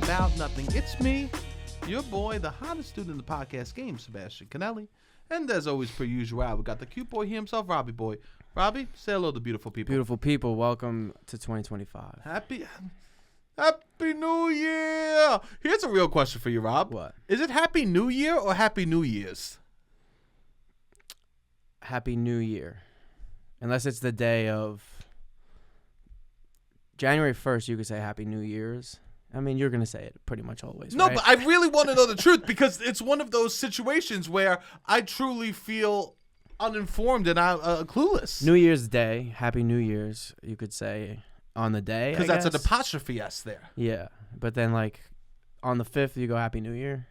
About Nothing. It's me, your boy, the hottest dude in the podcast game, Sebastian Conelli. And as always, per usual, we got the cute boy himself, Robbie boy. Robbie, say hello to beautiful people. Beautiful people, welcome to 2025. Happy New Year! Here's a real question for you, Rob. What? Is it Happy New Year or Happy New Year's? Happy New Year. Unless it's the day of January 1st, you could say Happy New Year's. I mean, you're going to say it pretty much always, No, right? but I really want to know the truth because it's one of those situations where I truly feel uninformed and I'm clueless. New Year's Day, Happy New Year's, you could say on the day, Because that's an apostrophe S there. Yeah, but then like on the 5th, you go Happy New Year.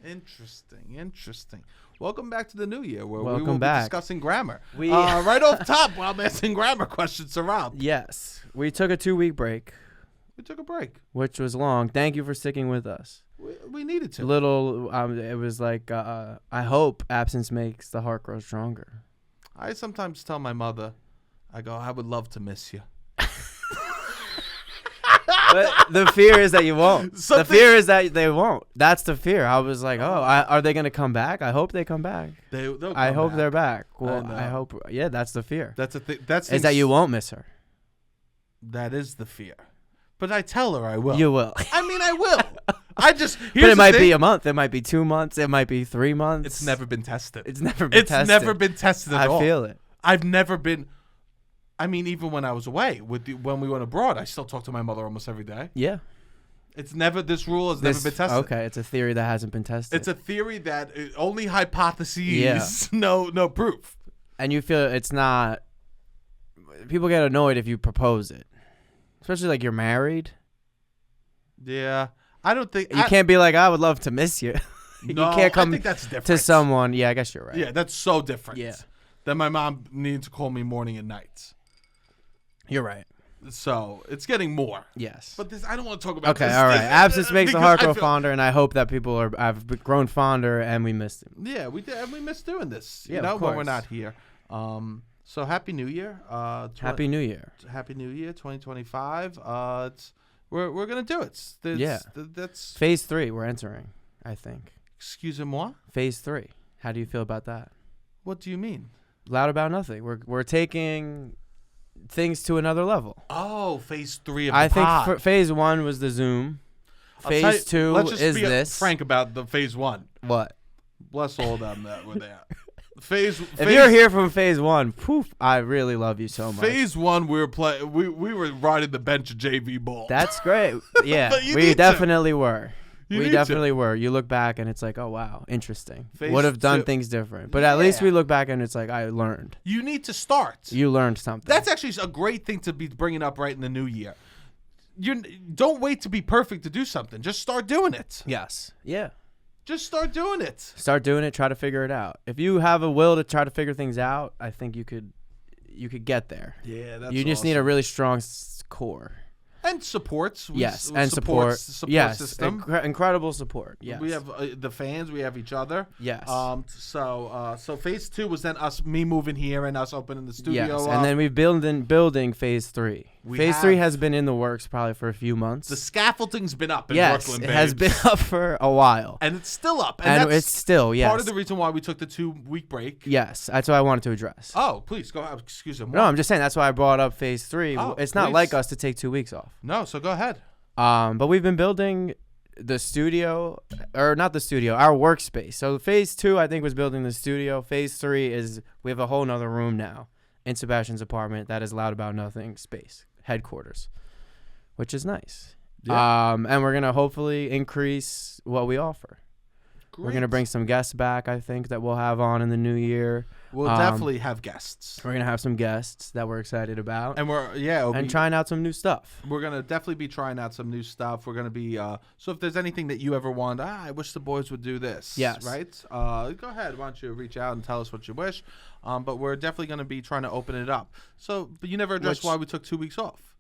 Interesting. Welcome back to the new year where we Welcome will back. be discussing grammar. Right off top while I'm asking grammar questions to Rob. Yes, we took a 2-week break. We took a break. Which was long. Thank you for sticking with us. We needed to. It was like, I hope absence makes the heart grow stronger. I sometimes tell my mother, I go, I would love to miss you. But the fear is that you won't. The fear is that they won't. That's the fear. I was like, are they going to come back? I hope they come back. They'll come I hope back. they're back. Well, I hope. Yeah, that's the fear. That's a thing. Is that you won't miss her. That is the fear. But I tell her I will. You will. I mean, I will. But it might be a month. It might be 2 months. It might be 3 months. It's never been tested. It's never been tested. at all. I feel it. I've never been. I mean, even when I was away when we went abroad, I still talk to my mother almost every day. Yeah. This rule has never been tested. Okay, it's a theory that hasn't been tested. It's a theory that only hypotheses, Yeah. no proof. And you feel it's not. People get annoyed if you propose it, especially like you're married. Yeah, I don't think you can't be like, I would love to miss you. No, you can't come I think that's different. to someone. Yeah, I guess you're right. Yeah, that's so different. Yeah. Then my mom needs to call me morning and night. You're right. So it's getting more. Yes. But I don't want to talk about Okay, this. all right. Absence makes the heart grow feel, fonder, and I hope that people have grown fonder, and we missed him. Yeah, we did, and we miss doing this. Yeah, of course. when we're not here. So Happy New Year. Happy New Year. Happy New Year, 2025. We're gonna do it. That's Phase 3. We're entering, I think. Excusez-moi. Phase 3. How do you feel about that? What do you mean? Loud about nothing. We're taking things to another level. Oh, phase 3 of I the pod. think phase 1 was the Zoom. Phase 2 let's just is be this. frank about the phase 1. What? Bless all of them that were there. If you're here from phase 1, poof, I really love you so much. Phase 1, we were riding the bench of JV ball. That's great. Yeah, But you we need definitely were. You were. You look back and it's like, oh wow, interesting. Phase Would have done 2. things different, but at least we look back and it's like, I learned. You need to start. You learned something. That's actually a great thing to be bringing up right in the new year. You don't wait to be perfect to do something. Just start doing it. Yes. Yeah. Just start doing it. Start doing it. Try to figure it out. If you have a will to try to figure things out, I think you could get there. Yeah, that's You just need a really strong core. And supports. Support yes, system. Incredible support. Yes. We have the fans. We have each other. Yes. So phase 2 was then me moving here and us opening the studio. Yes, up. and then we've building phase 3. Phase 3 has been in the works probably for a few months. The scaffolding's been up in yes, Brooklyn, it babes. has been up for a while. And it's still up. And it's still, yes. Part of the reason why we took the 2-week break. Yes, that's what I wanted to address. Oh, please, go ahead. Excuse me. No, I'm just saying that's why I brought up phase 3. Oh, it's not please. like us to take 2 weeks off. No, so go ahead. But we've been building the studio, or not the studio, our workspace. So phase 2, I think, was building the studio. Phase 3 is we have a whole nother room now in Sebastian's apartment that is Loud About Nothing space, headquarters, which is nice. Yeah. And we're going to hopefully increase what we offer. Great. We're going to bring some guests back, I think, that we'll have on in the new year. We'll definitely have guests. We're going to have some guests that we're excited about. And trying out some new stuff. We're going to definitely be trying out some new stuff. We're going to be, so if there's anything that you ever want, I wish the boys would do this. Yes. Right? Go ahead. Why don't you reach out and tell us what you wish? But we're definitely going to be trying to open it up. So, but you never addressed why we took 2 weeks off.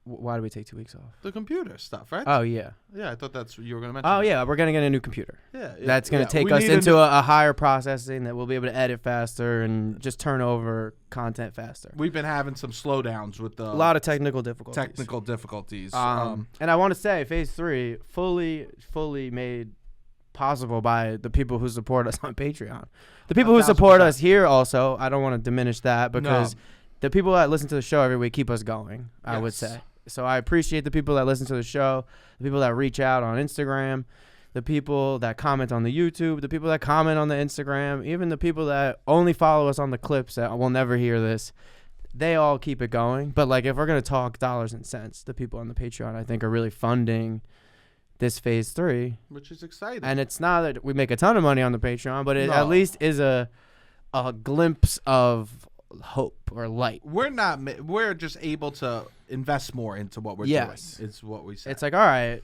Why do we take 2 weeks off? The computer stuff, right? Oh, yeah. Yeah, I thought that's what you were going to mention. Oh, yeah. We're going to get a new computer. Yeah. That's going to take us into a higher processing that we'll be able to edit faster and just turn over content faster. We've been having some slowdowns with a lot of technical difficulties. And I want to say Phase 3 fully made possible by the people who support us on Patreon. The people who support us here also, I don't want to diminish that because the people that listen to the show every week keep us going, I would say. So I appreciate the people that listen to the show, the people that reach out on Instagram, the people that comment on the YouTube, the people that comment on the Instagram, even the people that only follow us on the clips that will never hear this. They all keep it going. But like if we're going to talk dollars and cents, the people on the Patreon I think are really funding this Phase 3. Which is exciting. And it's not that we make a ton of money on the Patreon, but it at least is a glimpse of hope or light. We're just able to invest more into what we're doing. Is what we say. It's like, all right,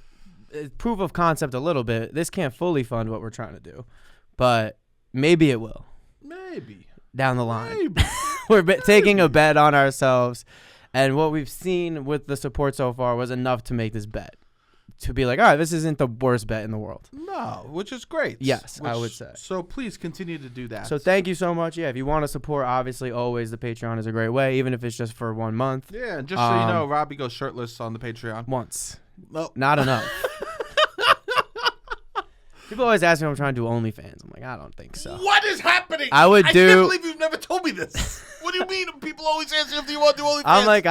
proof of concept a little bit. This can't fully fund what we're trying to do, but maybe it will. Maybe down the line. Maybe. We're taking a bet on ourselves, and what we've seen with the support so far was enough to make this bet. To be like, all right, this isn't the worst bet in the world. No, which is great. Yes, I would say. So please continue to do that. So thank you so much. Yeah, if you want to support, obviously, always the Patreon is a great way, even if it's just for 1 month. Yeah, and just so you know, Robbie goes shirtless on the Patreon. Once. No. Not enough. People always ask me if I'm trying to do OnlyFans. I'm like, I don't think so. What is happening? I can't believe you've never told me this. What do you mean? People always ask you if you want to do OnlyFans. I'm like,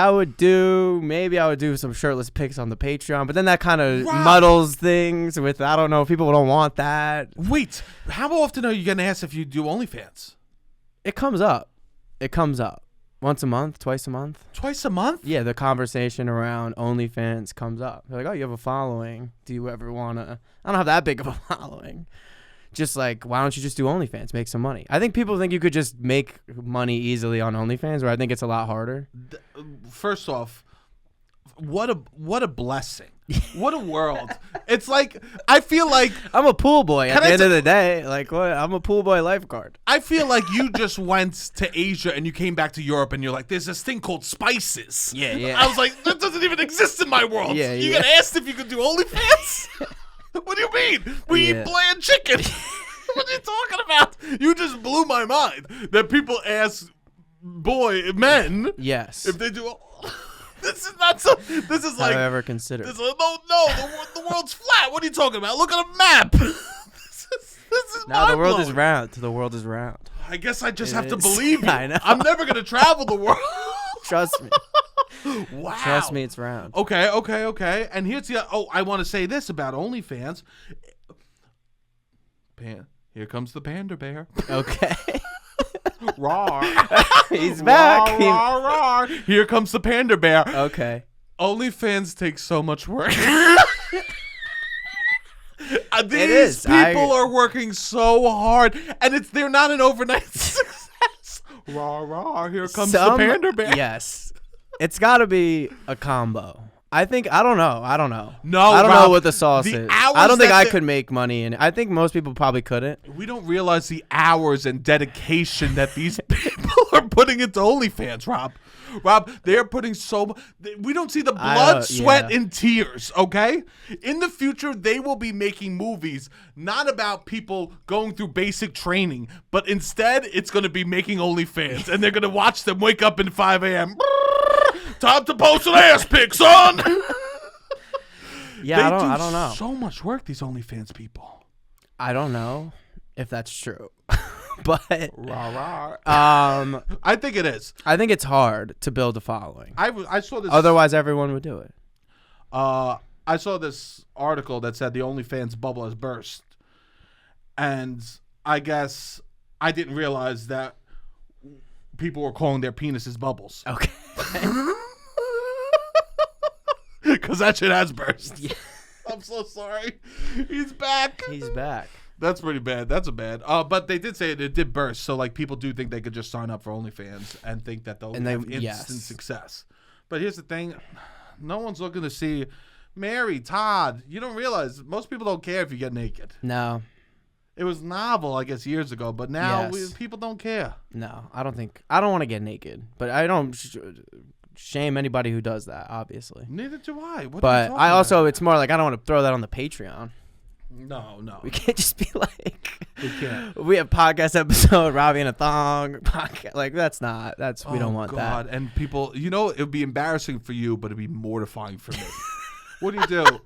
maybe I would do some shirtless pics on the Patreon, but then that kind of muddles things with, I don't know, people don't want that. Wait, how often are you getting asked if you do OnlyFans? It comes up. Once a month, twice a month. Twice a month? Yeah, the conversation around OnlyFans comes up. They're like, oh, you have a following. Do you ever want to? I don't have that big of a following. Just like, why don't you just do OnlyFans, make some money? I think people think you could just make money easily on OnlyFans, where I think it's a lot harder. First off, what a blessing. What a world. It's like, I feel like I'm a pool boy at the end of the day. Like, what? I'm a pool boy lifeguard. I feel like you just went to Asia and you came back to Europe and you're like, there's this thing called spices. Yeah. I was like, that doesn't even exist in my world. Yeah. You got asked if you could do OnlyFans? What do you mean? We eat bland chicken. What are you talking about? You just blew my mind that people ask men if they do. This is not so. This is like. Have I ever considered? No. The world's flat. What are you talking about? Look at a map. This is. No, the world is round. The world is round. I guess I just have to believe you. I know. I'm never gonna travel the world. Trust me. Wow. Trust me, it's round. Okay. And here's the. I want to say this about OnlyFans. Here comes the panda bear. Okay. Roar. He's back. Roar. Here comes the panda bear. Okay. OnlyFans takes so much work. These people are working so hard, and they're not an overnight success. Roar. Here comes the panda bear. Yes. It's got to be a combo. I don't know. No, I don't Rob, know what the sauce is. I don't think I could make money in it. I think most people probably couldn't. We don't realize the hours and dedication that these people are putting into OnlyFans, Rob. They're putting we don't see the blood, sweat, and tears, okay? In the future, they will be making movies not about people going through basic training, but instead, it's going to be making OnlyFans, and they're going to watch them wake up at 5 a.m. Time to post an ass pic, son. Yeah, I don't know. So much work, these OnlyFans people. I don't know if that's true, but I think it is. I think it's hard to build a following. I saw this. Otherwise, everyone would do it. I saw this article that said the OnlyFans bubble has burst, and I guess I didn't realize that people were calling their penises bubbles. Okay. Because that shit has burst. Yeah. I'm so sorry. He's back. That's pretty bad. That's a bad. But they did say it did burst. So like people do think they could just sign up for OnlyFans and think that they'll have instant success. But here's the thing. No one's looking to see Mary, Todd. You don't realize most people don't care if you get naked. No. It was novel, I guess, years ago, but now people don't care. No, I don't want to get naked, but I don't shame anybody who does that, obviously. Neither do I. What But I also, it's more like I don't want to throw that on the Patreon. No. We can't just be like, We can't. we have podcast episode, Robbie in a thong, podcast. Like, we don't want God. that. And people, it would be embarrassing for you, but it'd be mortifying for me. What do you do?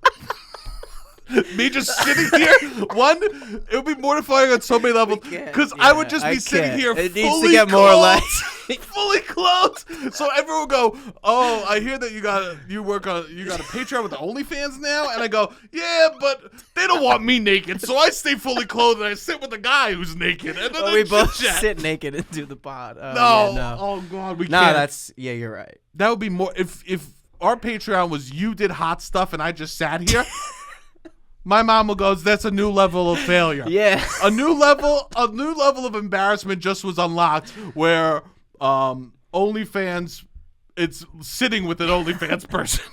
Me just sitting here. One, it would be mortifying on so many levels because I would just be sitting here it fully needs to get clothed, more lights. fully clothed. So everyone would go, "Oh, I hear that you got a Patreon with the OnlyFans now," and I go, "Yeah, but they don't want me naked, so I stay fully clothed and I sit with the guy who's naked." And then we both sit naked and do the pod. No. Oh God, we no, can't. you're right. That would be more if our Patreon was you did hot stuff and I just sat here. My mama goes, "That's a new level of failure." Yeah. A new level of embarrassment just was unlocked where OnlyFans, it's sitting with an OnlyFans person.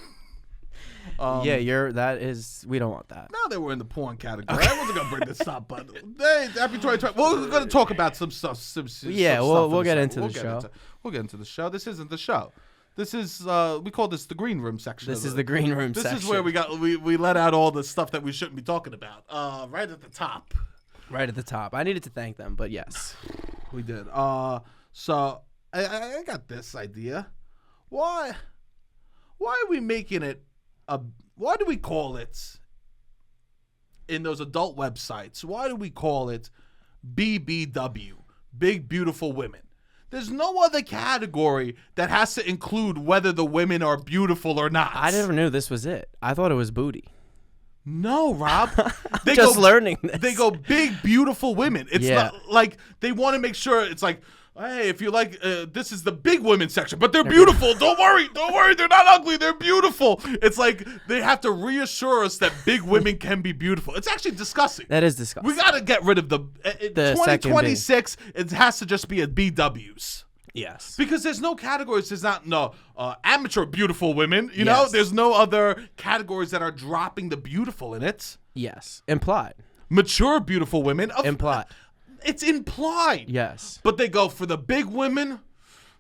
We don't want that. Now that we're in the porn category, I wasn't gonna bring this up, but hey, happy 2020. We're gonna talk about some stuff. We'll get into the show. We'll get into the show. This isn't the show. This is we call this the green room section. This is the green room section. This is where we let out all the stuff that we shouldn't be talking about. Right at the top. Right at the top. I needed to thank them, but yes, we did. So I got this idea. Why are we making it why do we call it in those adult websites? Why do we call it BBW? Big Beautiful Women. There's no other category that has to include whether the women are beautiful or not. I never knew this was it. I thought it was booty. No, Rob. Learning this. They go big, beautiful women. It's not like they want to make sure it's like, hey, if you like, this is the big women section, but they're beautiful. Don't worry. They're not ugly. They're beautiful. It's like they have to reassure us that big women can be beautiful. It's actually disgusting. That is disgusting. We got to get rid of the 2026. It has to just be a BWs. Yes. Because there's no categories. There's not amateur beautiful women. You know, there's no other categories that are dropping the beautiful in it. Yes. Implied. Mature beautiful women. Implied. It's implied. Yes. But they go for the big women.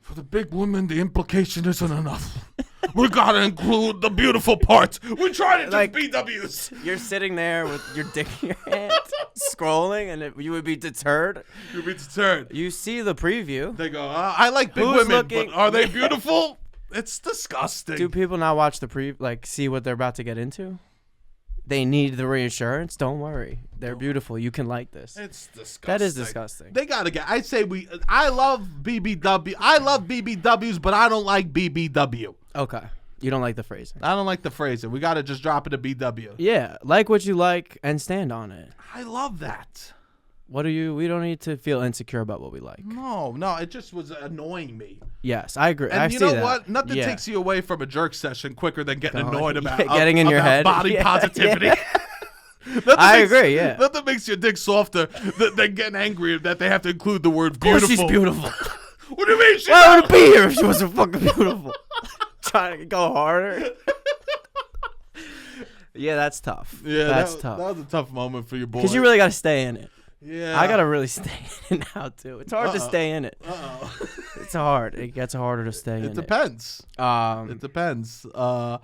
For the big women, the implication isn't enough. We gotta include the beautiful parts. We try to just BWs. You're sitting there with your dick in your hand, scrolling, and you would be deterred. You'd be deterred. You see the preview. They go, I like big women, but are they beautiful? It's disgusting. Do people not watch see what they're about to get into? They need the reassurance. Don't worry. They're beautiful. You can like this. It's disgusting. That is disgusting. They got to get. I say I love BBW. I love BBWs, but I don't like BBW. Okay. You don't like the phrasing. I don't like the phrasing. We got to just drop it to BW. Yeah. Like what you like and stand on it. I love that. We don't need to feel insecure about what we like. No, it just was annoying me. Yes, I agree. And you know what? Nothing takes you away from a jerk session quicker than getting annoyed about getting in your head. Body positivity. I agree, yeah. Nothing makes your dick softer than getting angry that they have to include the word beautiful. Of course she's beautiful. What do you mean? Why would it be here if she wasn't fucking beautiful? Trying to go harder. Yeah, that's tough. Yeah, that's tough. That was a tough moment for your boy. Because you really got to stay in it. Yeah. I got to really stay in it now, too. It's hard to stay in it. Uh-oh. It's hard. It gets harder to stay in it. It depends. It depends. But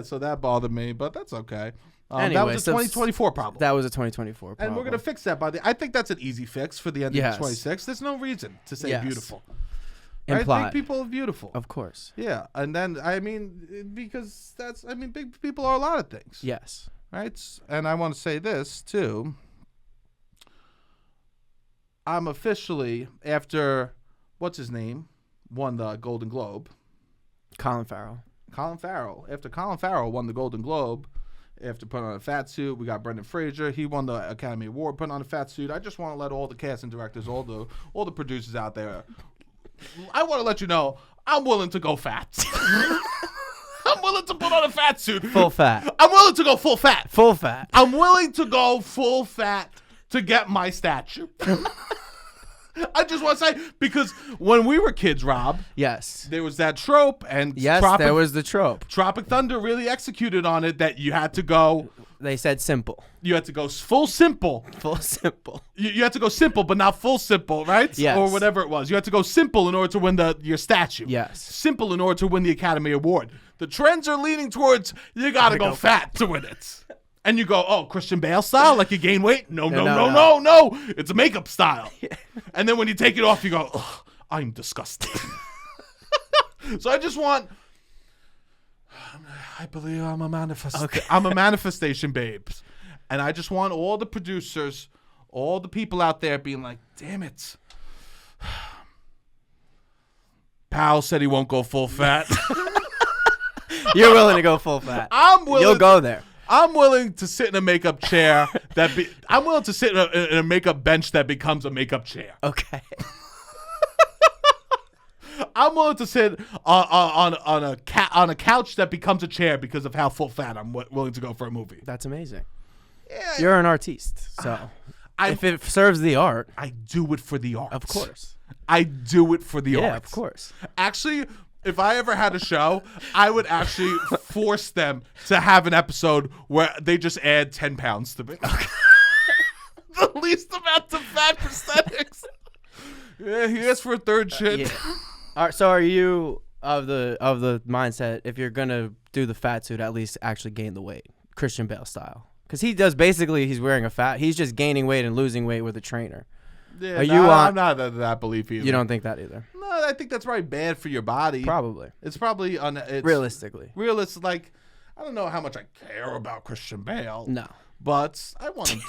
so that bothered me, but that's okay. Anyway, that was a 2024 problem. That was a 2024 problem. And we're going to fix that I think that's an easy fix for the end of 26. There's no reason to say beautiful. Implied. Right? Big people are beautiful. Of course. Yeah. And then, because big people are a lot of things. Yes. Right? And I want to say this, too. I'm officially, after, what's his name, won the Golden Globe. Colin Farrell. After Colin Farrell won the Golden Globe, after putting on a fat suit, we got Brendan Fraser. He won the Academy Award putting on a fat suit. I just want to let all the casting directors, all the producers out there, I want to let you know, I'm willing to go fat. I'm willing to put on a fat suit. Full fat. I'm willing to go full fat. Full fat. I'm willing to go full fat to get my statue. I just want to say, because when we were kids, Rob, yes, there was that trope, and yes, there was the trope. Tropic Thunder really executed on it that you had to go They said simple. You had to go full simple. Full simple. You had to go simple, but not full simple, right? Yes. Or whatever it was. You had to go simple in order to win your statue. Yes. Simple in order to win the Academy Award. The trends are leaning towards you got to go fat to win it. And you go, oh, Christian Bale style, like you gain weight? No. It's a makeup style. And then when you take it off, you go, ugh, I'm disgusted. So I just want... I believe I'm a I'm a manifestation, babes. And I just want all the producers, all the people out there being like, damn it. Powell said he won't go full fat. You're willing to go full fat. I'm willing. You'll go there. I'm willing to sit in a makeup chair I'm willing to sit in a makeup bench that becomes a makeup chair. Okay. I'm willing to sit on a couch that becomes a chair because of how full fat I'm willing to go for a movie. That's amazing. Yeah, You're an artiste, so if it serves the art, I do it for the art. of course. I do it for the art. Yeah, of course. Actually, if I ever had a show, I would actually force them to have an episode where they just add 10 pounds to me. The least amount of fat prosthetics. Yeah, he asked for a third chin. Yeah. All right, so are you of the mindset if you're gonna do the fat suit, at least actually gain the weight, Christian Bale style? Because he does basically, he's wearing he's just gaining weight and losing weight with a trainer. Yeah, I'm not that belief either. You don't think that either? No, I think that's probably bad for your body. Probably. It's probably realistically. Like, I don't know how much I care about Christian Bale. No, but I want him.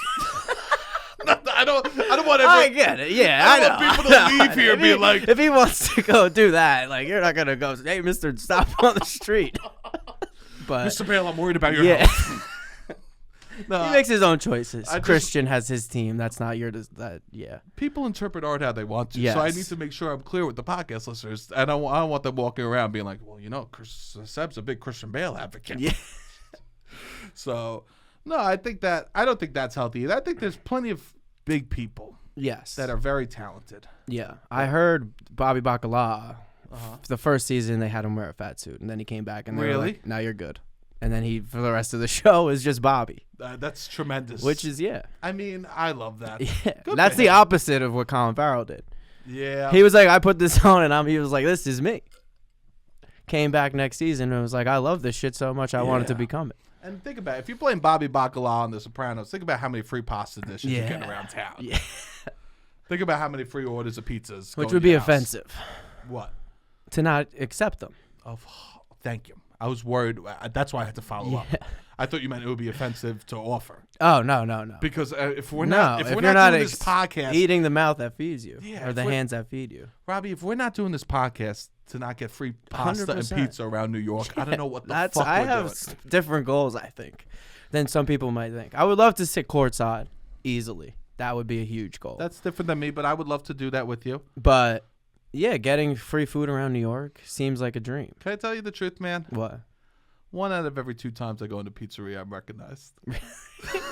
I don't want everyone. I get it. Yeah, I know. Want people to leave here being like, if he wants to go do that, like you're not gonna go. Hey, Mister, stop on the street. But Mr. Bale, I'm worried about your health. No, he makes his own choices. Christian has his team. That's not yeah. People interpret art how they want to. Yes. So I need to make sure I'm clear with the podcast listeners. And I don't want them walking around being like, well, Seb's a big Christian Bale advocate. Yeah. So, no, I don't think that's healthy either. I think there's plenty of big people. Yes. That are very talented. Yeah. I heard Bobby Bacala, the first season they had him wear a fat suit. And then he came back and they were like, now you're good. And then he, for the rest of the show, is just Bobby. That's tremendous. Which is, yeah. I mean, I love that. Yeah. That's the opposite of what Colin Farrell did. Yeah. He was like, I put this on, and he was like, this is me. Came back next season and was like, I love this shit so much, I wanted to become it. And think about it. If you're playing Bobby Bacala on The Sopranos, think about how many free pasta dishes you get around town. Yeah. Think about how many free orders of pizzas. Which would be offensive. What? To not accept them. Oh, thank you. I was worried. That's why I had to follow up. I thought you meant it would be offensive to offer. Oh, no. Because if we're not doing this podcast, eating the mouth that feeds you, or the hands that feed you, Robbie, if we're not doing this podcast to not get free pasta 100%. And pizza around New York, I don't know what the fuck I have different goals, I think, than some people might think. I would love to sit courtside easily. That would be a huge goal. That's different than me, but I would love to do that with you. But yeah, getting free food around New York seems like a dream. Can I tell you the truth, man? What? 1 out of every 2 times I go into pizzeria, I'm recognized.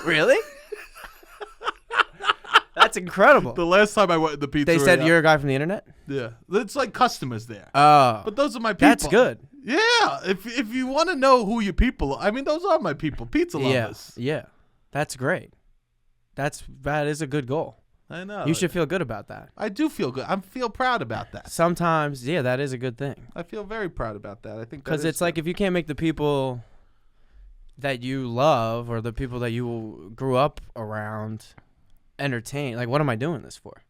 Really? That's incredible. The last time I went to the pizzeria, they said you're a guy from the internet? Yeah. It's like customers there. Oh. But those are my people. That's good. Yeah. If you want to know who your people, I mean, those are my people. Pizza lovers. Yeah. That's great. That is a good goal. I know. You should feel good about that. I do feel good. I feel proud about that. Sometimes, yeah, that is a good thing. I feel very proud about that. I think because it's like if you can't make the people that you love or the people that you grew up around entertain, like, what am I doing this for?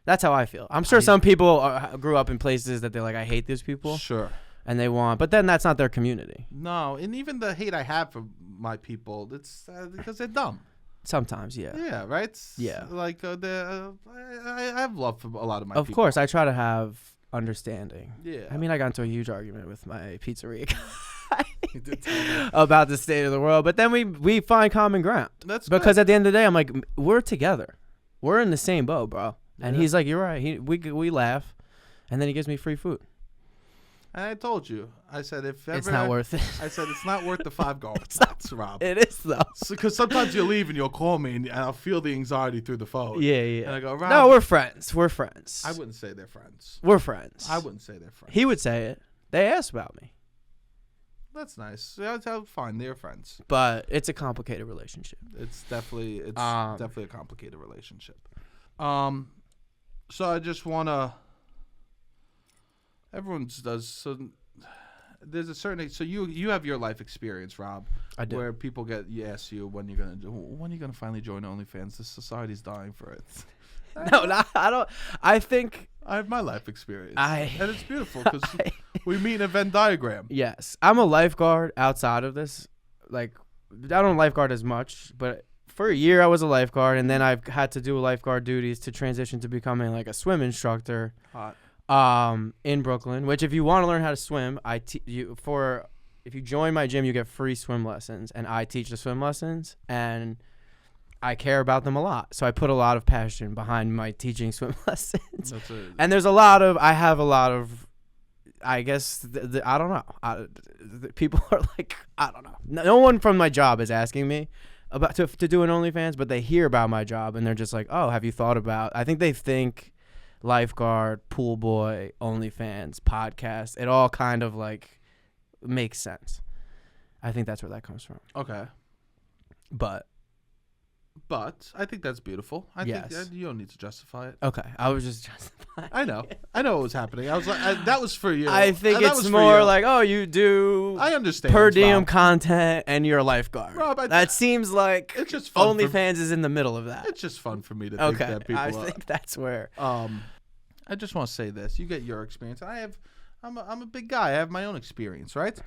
That's how I feel. I'm sure some people grew up in places that they're like, I hate these people. Sure. And they want, but then that's not their community. No, and even the hate I have for my people, it's because they're dumb. Sometimes, yeah. Yeah, right? Yeah. Like, I have love for a lot of my people. Of course, I try to have understanding. Yeah. I mean, I got into a huge argument with my pizzeria guy about the state of the world, but then we find common ground. That's because good. At the end of the day, I'm like, we're together. We're in the same boat, bro. And he's like, you're right. We laugh, and then he gives me free food. And I told you, I said if ever it's not worth it. I said it's not worth the $5. That's Rob. It is though. Because sometimes you'll leave and you'll call me and I'll feel the anxiety through the phone. Yeah. And I go, Rob. No, we're friends. We're friends. I wouldn't say they're friends. We're friends. I wouldn't say they're friends. He would say it. They asked about me. That's nice. That's fine. They're friends. But it's a complicated relationship. It's definitely a complicated relationship. So I just wanna. Everyone does so. There's a certain so you have your life experience, Rob. I do. Where people ask you when are you gonna finally join OnlyFans? This society's dying for it. No, I don't. I think I have my life experience, and it's beautiful because we meet in a Venn diagram. Yes, I'm a lifeguard outside of this. Like, I don't lifeguard as much, but for a year I was a lifeguard, and then I've had to do lifeguard duties to transition to becoming like a swim instructor. Hot. In Brooklyn, which if you want to learn how to swim, if you join my gym, you get free swim lessons, and I teach the swim lessons, and I care about them a lot. So I put a lot of passion behind my teaching swim lessons. And there's I guess, I don't know. People are like, I don't know. No one from my job is asking me about to do an OnlyFans, but they hear about my job, and they're just like, oh, have you thought about, I think they think lifeguard, pool boy, OnlyFans, podcast, it all kind of like makes sense. I think that's where that comes from. Okay. But I think that's beautiful. I think you don't need to justify it. Okay. I was just justifying. I know what was happening. I was like, that was for you. I think it's more like, oh, you do I understand per diem content and you're a lifeguard. Rob, that seems like it's just fun OnlyFans is in the middle of that. It's just fun for me to think that people I think that's where. I just want to say this. You get your experience. I'm a big guy. I have my own experience, right?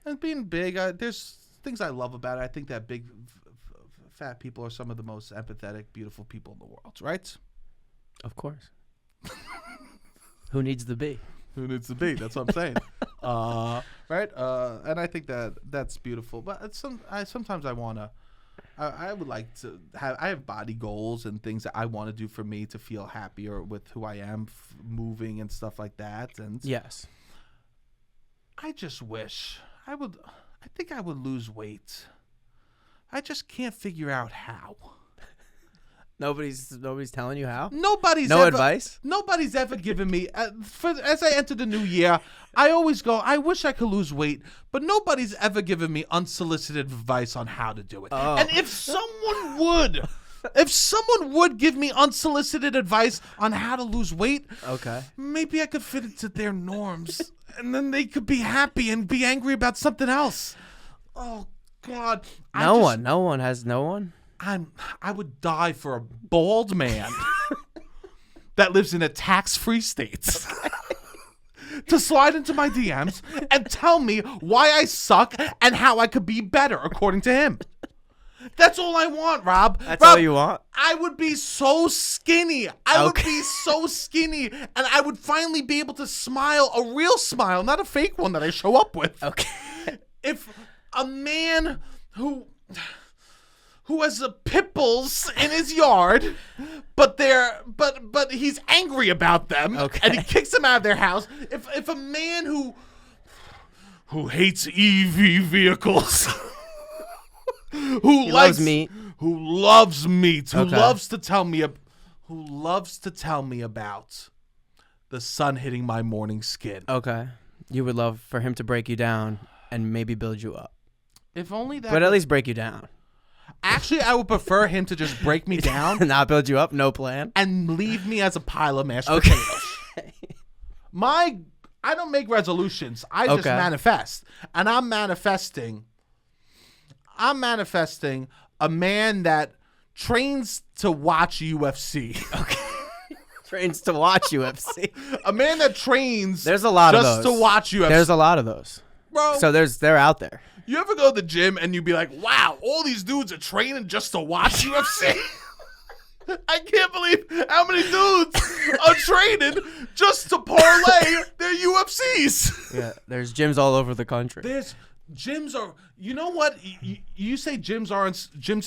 And being big, there's things I love about it. I think that big, fat people are some of the most empathetic, beautiful people in the world, right? Of course. Who needs the B? Who needs the B? That's what I'm saying. Right? And I think that's beautiful. But sometimes I want to. I would like to I have body goals and things that I want to do for me to feel happier with who I am, moving and stuff like that. And yes, I just wish I think I would lose weight. I just can't figure out how. Nobody's telling you how? Advice? Nobody's ever given me as I enter the new year, I always go, I wish I could lose weight, but nobody's ever given me unsolicited advice on how to do it. Oh. And if someone would give me unsolicited advice on how to lose weight, okay, maybe I could fit into their norms and then they could be happy and be angry about something else. Oh God. No one. I would die for a bald man that lives in a tax-free state to slide into my DMs and tell me why I suck and how I could be better, according to him. That's all I want, Rob. That's all you want? I would be so skinny. I would be so skinny, and I would finally be able to smile, a real smile, not a fake one that I show up with. Okay. If a man who has pit bulls in his yard, but he's angry about them, and he kicks them out of their house. If a man who hates EV vehicles, who loves meat, who loves to tell me about the sun hitting my morning skin. Okay, you would love for him to break you down and maybe build you up. If only that. But at least break you down. Actually, I would prefer him to just break me down. Not build you up, no plan. And leave me as a pile of mashed potatoes. I don't make resolutions. I just manifest. And I'm manifesting a man that trains to watch UFC. Okay. Trains to watch UFC. A man that trains There's a lot of those. just to watch UFC. There's a lot of those. Bro. So they're out there. You ever go to the gym and you be like, wow, all these dudes are training just to watch UFC? I can't believe how many dudes are training just to parlay their UFCs. Yeah, there's gyms all over the country. Gyms are, you know what? You say gyms are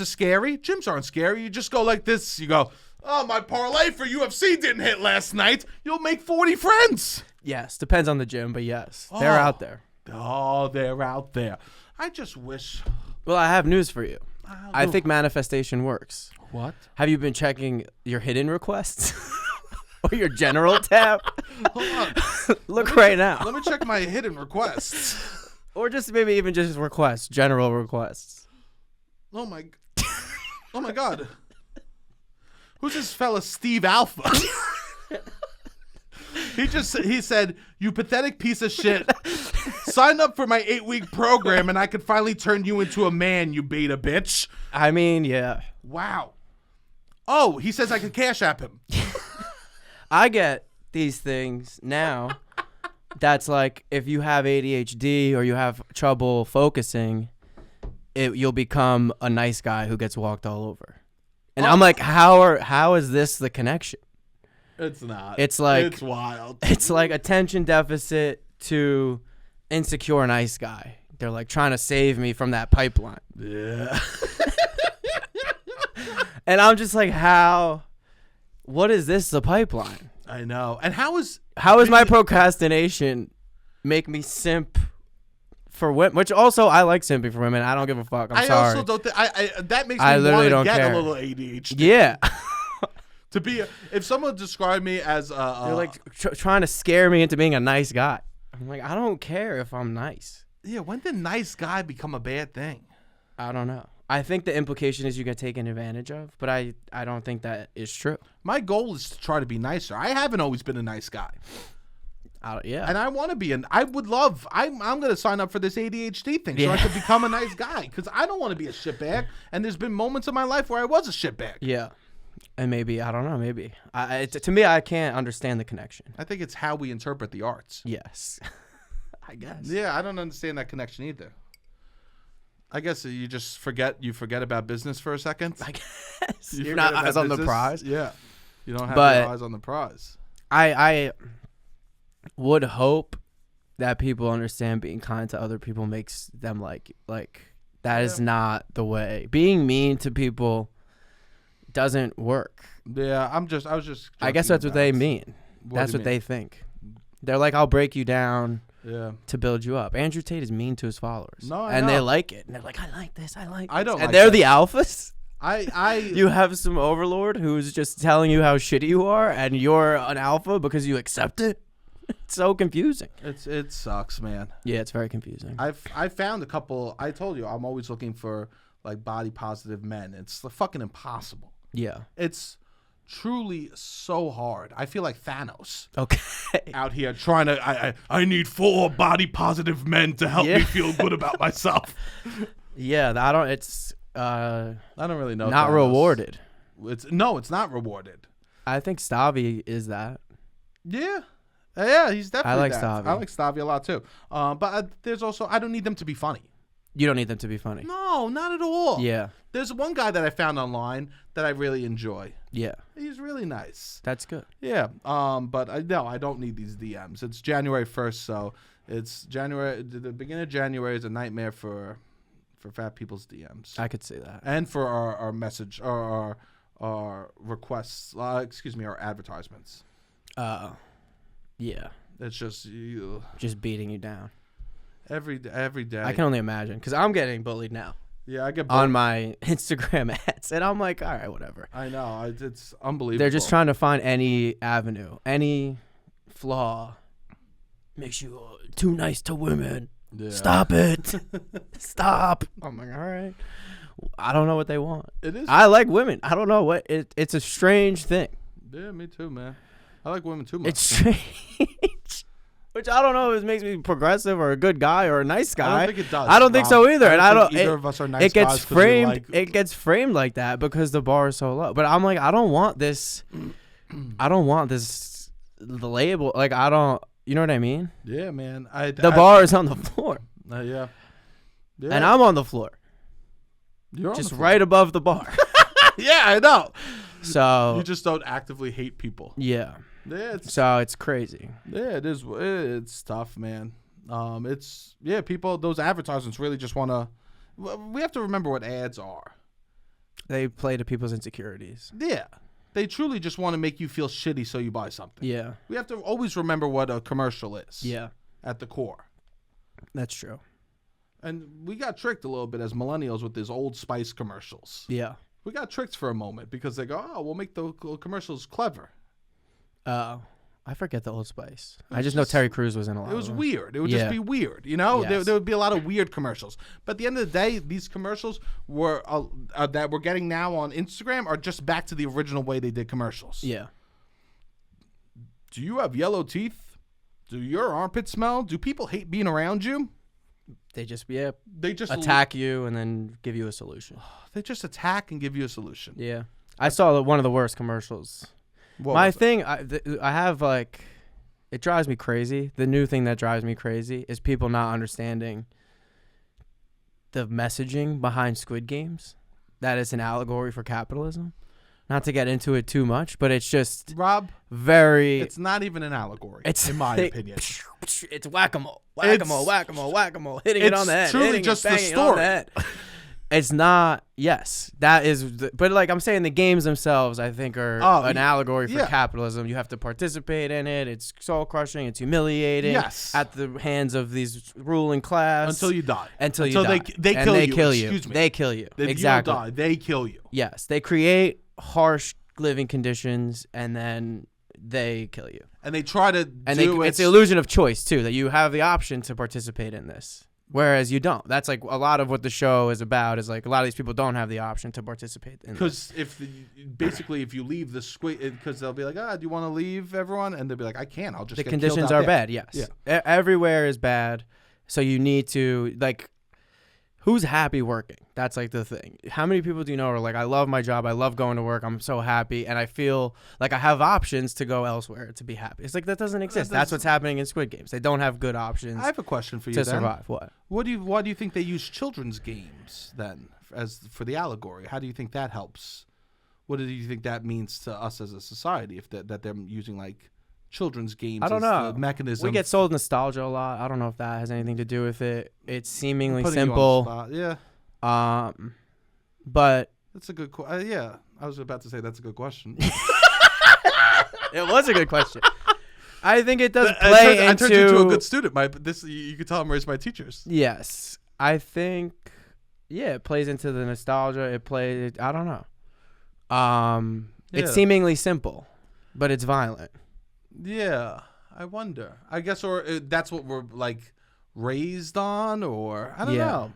scary? Gyms aren't scary. You just go like this. You go, oh, my parlay for UFC didn't hit last night. You'll make 40 friends. Yes, depends on the gym, but yes, they're out there. Oh, they're out there. I just wish. Well, I have news for you. I think manifestation works. What? Have you been checking your hidden requests? Or your general tab? Hold on. Look right now. Let me check my hidden requests. Or just maybe even just requests, general requests. Oh my God. Who's this fella, Steve Alpha? He said, "You pathetic piece of shit. Sign up for my 8-week program and I could finally turn you into a man, you beta bitch." I mean, yeah. Wow. Oh, he says I could Cash App him. I get these things now. That's like if you have ADHD or you have trouble focusing, you'll become a nice guy who gets walked all over. And I'm like, how is this the connection? It's not. It's like it's wild. It's like attention deficit to insecure nice guy. They're like trying to save me from that pipeline. Yeah. And I'm just like, what is this, the pipeline? I know. And how is my procrastination make me simp for women? Which also, I like simping for women. I don't give a fuck. I'm sorry. I also don't that makes I me literally want to don't get care. a little ADHD. Yeah. To be, if someone described me as They're like trying to scare me into being a nice guy. I'm like, I don't care if I'm nice. Yeah, when did nice guy become a bad thing? I don't know. I think the implication is you get taken advantage of, but I don't think that is true. My goal is to try to be nicer. I haven't always been a nice guy. Yeah. And I want to be I'm going to sign up for this ADHD thing so I could become a nice guy because I don't want to be a shitbag. And there's been moments in my life where I was a shitbag. Yeah. And maybe, I don't know, maybe. To me, I can't understand the connection. I think it's how we interpret the arts. Yes. I guess. Yeah, I don't understand that connection either. I guess you just forget about business for a second. I guess. You're not eyes on the prize. Yeah. You don't have But your eyes on the prize. I would hope that people understand being kind to other people makes them like that is not the way. Being mean to people doesn't work. Yeah, I was just I guess that's what they mean. That's what they think. They're like, I'll break you down to build you up. Andrew Tate is mean to his followers. No, and they like it. And they're like, I like this. I like this. I don't and like they're that. the alphas. You have some overlord who's just telling you how shitty you are, and you're an alpha because you accept it. It's so confusing. It sucks, man. Yeah, it's very confusing. I found a couple. I told you I'm always looking for like body positive men. It's fucking impossible. Yeah. It's truly so hard. I feel like Thanos. Okay. Out here trying to. I need 4 body positive men to help me feel good about myself. Yeah, I don't. It's I don't really know. Not Thanos. Rewarded. It's not rewarded. I think Stavi is that. Yeah. Yeah, he's definitely. I like that. Stavi. I like Stavi a lot too. But there's also I don't need them to be funny. You don't need them to be funny. No, not at all. Yeah. There's one guy that I found online that I really enjoy. Yeah. He's really nice. That's good. Yeah. But I don't need these DMs. It's January 1st, so it's January. The beginning of January is a nightmare for fat people's DMs. I could see that. And for our message or our requests. Our advertisements. Yeah. It's just just beating you down every day. I can only imagine because I'm getting bullied now. Yeah, I get on my Instagram ads, and I'm like, all right, whatever. I know it's unbelievable. They're just trying to find any avenue, any flaw. Makes you too nice to women. Yeah. Stop it. Stop. I'm like, all right. I don't know what they want. It is. I like women. I don't know what it's a strange thing. Yeah, me too, man. I like women too much. It's strange. Which I don't know if it makes me progressive or a good guy or a nice guy. I don't think it does. I don't think so either. I don't think either of us are nice guys. It gets framed. It gets framed like that because the bar is so low. But I'm like, I don't want this. I don't want this. The label, like I don't. You know what I mean? Yeah, man. The bar is on the floor. Yeah. And I'm on the floor. You're just on the floor. right above the bar. Yeah, I know. So you just don't actively hate people. Yeah. Yeah, so it's crazy. Yeah, it is. It's tough, man. People. Those advertisements really just want to. We have to remember what ads are. They play to people's insecurities. Yeah, they truly just want to make you feel shitty, so you buy something. Yeah, we have to always remember what a commercial is. Yeah, at the core. That's true. And we got tricked a little bit as millennials with these Old Spice commercials. Yeah, we got tricked for a moment because they go, "Oh, we'll make the commercials clever." I forget the Old Spice. I just know Terry Crews was in a lot. It was of them. weird. It would just be weird, you know. Yes. There would be a lot of weird commercials. But at the end of the day, these commercials were that we're getting now on Instagram are just back to the original way they did commercials. Yeah. Do you have yellow teeth? Do your armpits smell? Do people hate being around you? They just attack you and then give you a solution. They just attack and give you a solution. Yeah. I saw one of the worst commercials. My thing, I have like, it drives me crazy. The new thing that drives me crazy is people not understanding the messaging behind Squid Games. That it's an allegory for capitalism. Not to get into it too much, but it's just Rob. Very. It's not even an allegory. In my opinion, it's whack-a-mole, whack-a-mole, whack-a-mole, whack-a-mole, hitting it on the head. It's truly just the story. It's not. Yes, that is. But like I'm saying, the games themselves, I think, are an allegory for capitalism. You have to participate in it. It's soul crushing. It's humiliating. Yes. At the hands of these ruling class until you die. Until you die. They kill you. Excuse me. They kill you. If exactly. You don't die, they kill you. Yes, they create harsh living conditions and then they kill you. And they try to it's the illusion of choice too, that you have the option to participate in this. Whereas you don't. That's like a lot of what the show is about. Is like a lot of these people don't have the option to participate in. Because if you leave the squid, because they'll be like, do you want to leave, everyone? And they'll be like, I can't. I'll just. The get conditions killed are out there. bad. Yes. Yeah. Everywhere is bad. So you need to like. Who's happy working? That's like the thing. How many people do you know are like, I love my job. I love going to work. I'm so happy. And I feel like I have options to go elsewhere to be happy. It's like that doesn't exist. That's what's happening in Squid Games. They don't have good options. I have a question for you to survive. What? Why do you think they use children's games then for the allegory? How do you think that helps? What do you think that means to us as a society if that they're using like children's games I don't know. The mechanism? We get sold nostalgia a lot. I don't know if that has anything to do with it. It's seemingly simple. You on the spot. Yeah. But that's a good question. Yeah, I was about to say that's a good question. It was a good question. I think it does play into. I turned you into a good student. You could tell I'm raised by teachers. Yes, I think. Yeah, it plays into the nostalgia. It plays. I don't know. It's seemingly simple, but it's violent. Yeah, I wonder. I guess, or that's what we're like raised on, or I don't know.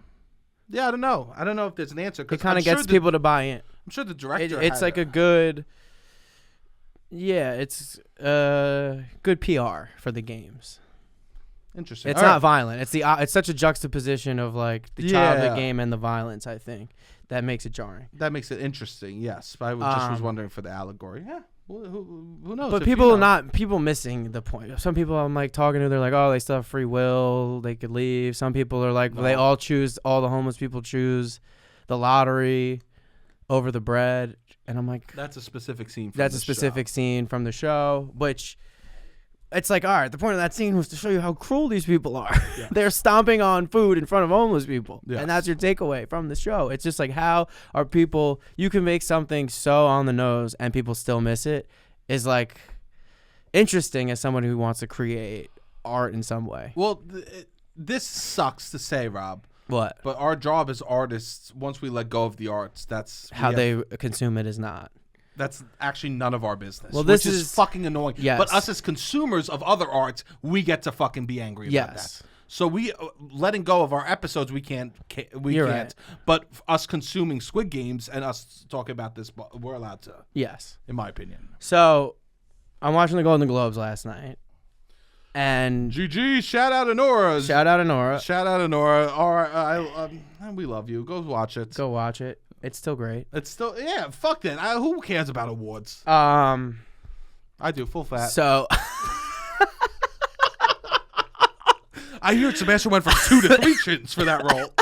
Yeah, I don't know. I don't know if there's an answer. It kind of gets people to buy in. I'm sure the director. It's like a good. Yeah, it's good PR for the games. Interesting. It's not violent. It's such a juxtaposition of like the childhood game and the violence. I think that makes it jarring. That makes it interesting. Yes, but I just was wondering for the allegory. Yeah. Well, who knows? But people missing the point. Some people I'm like talking to, they're like, oh, they still have free will. They could leave. Some people are like, they all choose. All the homeless people choose the lottery over the bread. And I'm like, that's a specific scene. Scene from the show, which it's like, all right, the point of that scene was to show you how cruel these people are. Yes. They're stomping on food in front of homeless people. Yes. And that's your takeaway from the show. It's just like, how are people, you can make something so on the nose and people still miss it, is like interesting as someone who wants to create art in some way. Well, this sucks to say, Rob. What? But our job as artists, once we let go of the arts, that's how they consume it is not. That's actually none of our business. Well, this which is fucking annoying. Yes. But us as consumers of other arts, we get to fucking be angry about that. So we letting go of our episodes, we can't. Right. But us consuming Squid Games and us talking about this, we're allowed to. Yes, in my opinion. So, I'm watching the Golden Globes last night, and GG, shout out to Nora. Shout out to Nora. Shout out to Nora. All right, we love you. Go watch it. Go watch it. It's still great. It's still fuck that. Who cares about awards? I do. Full fat. So I hear Sebastian went from 2 to 3 chins for that role.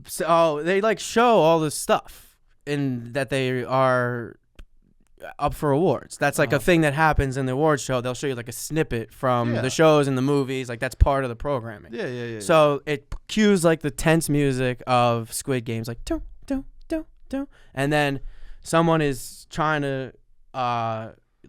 So they like show all this stuff in that they are up for awards. That's like a thing that happens in the awards show. They'll show you like a snippet from the shows and the movies. Like that's part of the programming. Yeah. So it cues like the tense music of Squid Games, like do do do do, and then someone is trying to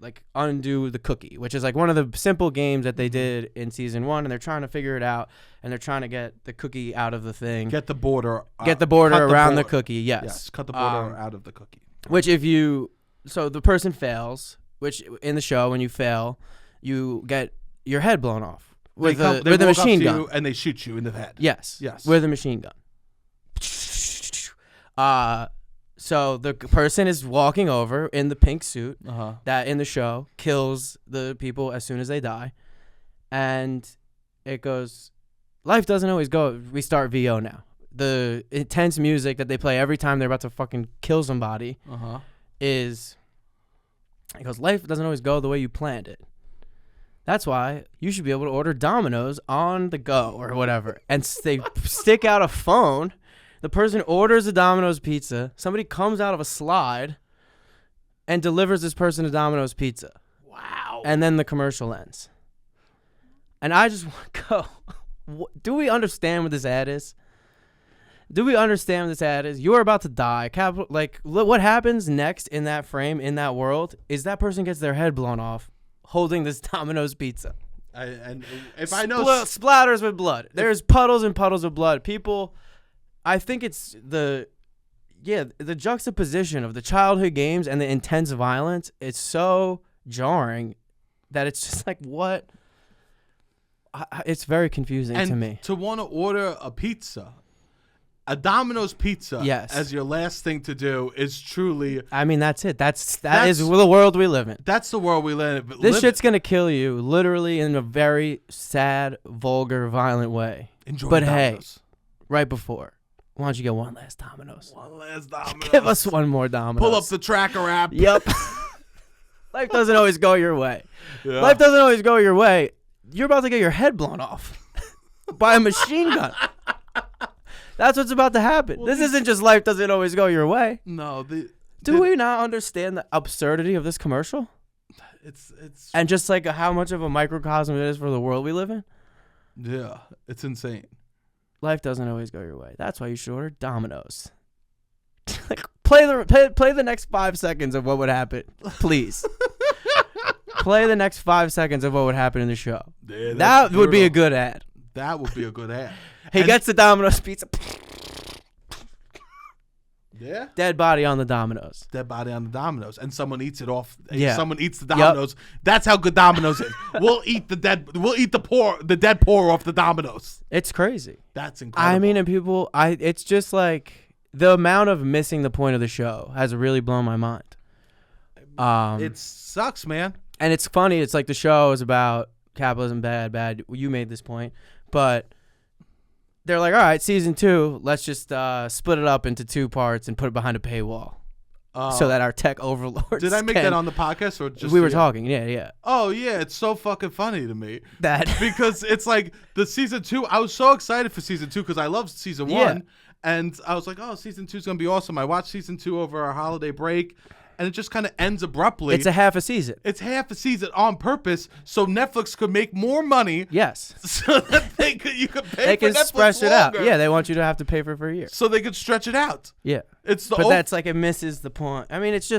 like undo the cookie, which is like one of the simple games that they did in season 1, and they're trying to figure it out, and they're trying to get the cookie out of the thing. Get the border around the cookie. Yes. Cut the border out of the cookie. Which if you so the person fails, which in the show when you fail, you get your head blown off with a machine gun, and they shoot you in the head. Yes, with a machine gun. So the person is walking over in the pink suit that in the show kills the people as soon as they die, and it goes, life doesn't always go. We start VO now. The intense music that they play every time they're about to fucking kill somebody is, it goes, life doesn't always go the way you planned it. That's why you should be able to order Domino's on the go or whatever. And they stick out a phone. The person orders a Domino's pizza. Somebody comes out of a slide and delivers this person a Domino's pizza. Wow. And then the commercial ends. And I just want to go, do we understand what this ad is? Do we understand what this ad is? You're about to die. What happens next in that frame, in that world, is that person gets their head blown off holding this Domino's pizza. And if I know... Splatters with blood. There's puddles and puddles of blood. People... I think it's the juxtaposition of the childhood games and the intense violence. It's so jarring that it's just like, what? It's very confusing to me. To want to order a pizza, a Domino's pizza, yes, as your last thing to do is truly... I mean, that's it. That is the world we live in. That's the world we live in. This shit's going to kill you, literally, in a very sad, vulgar, violent way. Enjoy but Domino's. Hey, right before... Why don't you get one last Domino's? One last Domino's. Give us one more Domino's. Pull up the tracker app. Yep. Life doesn't always go your way. Yeah. Life doesn't always go your way. You're about to get your head blown off by a machine gun. That's what's about to happen. Well, this isn't just life doesn't always go your way. No. Do we not understand the absurdity of this commercial? It's and just like how much of a microcosm it is for the world we live in? Yeah. It's insane. Life doesn't always go your way. That's why you should order Domino's. Like, play the next 5 seconds of what would happen, please. Play the next 5 seconds of what would happen in the show. Yeah, that would be a good ad. That would be a good ad. He gets the Domino's pizza. Yeah. Dead body on the Domino's. Dead body on the Domino's, and someone eats it off. Yeah. Someone eats the Domino's. Yep. That's how good Domino's is. We'll eat the dead poor off the Domino's. It's crazy. That's incredible. I mean, and people, it's just like the amount of missing the point of the show has really blown my mind. It sucks, man. And it's funny. It's like the show is about capitalism, bad. You made this point, but they're like, all right, season 2, let's just split it up into 2 parts and put it behind a paywall so that our tech overlords Did I make that on the podcast or just... We were talking, yeah. Oh, yeah, it's so fucking funny to me. That because it's like the season 2, I was so excited for season 2 because I loved season 1. And I was like, oh, season 2 is going to be awesome. I watched season 2 over our holiday break. And it just kind of ends abruptly. It's a half a season. It's half a season on purpose, so Netflix could make more money. Yes. So that you could pay they for can Netflix stretch it out. longer. Yeah, they want you to have to pay for it for a year. So they could stretch it out. Yeah. But that's like it misses the point. I mean, it's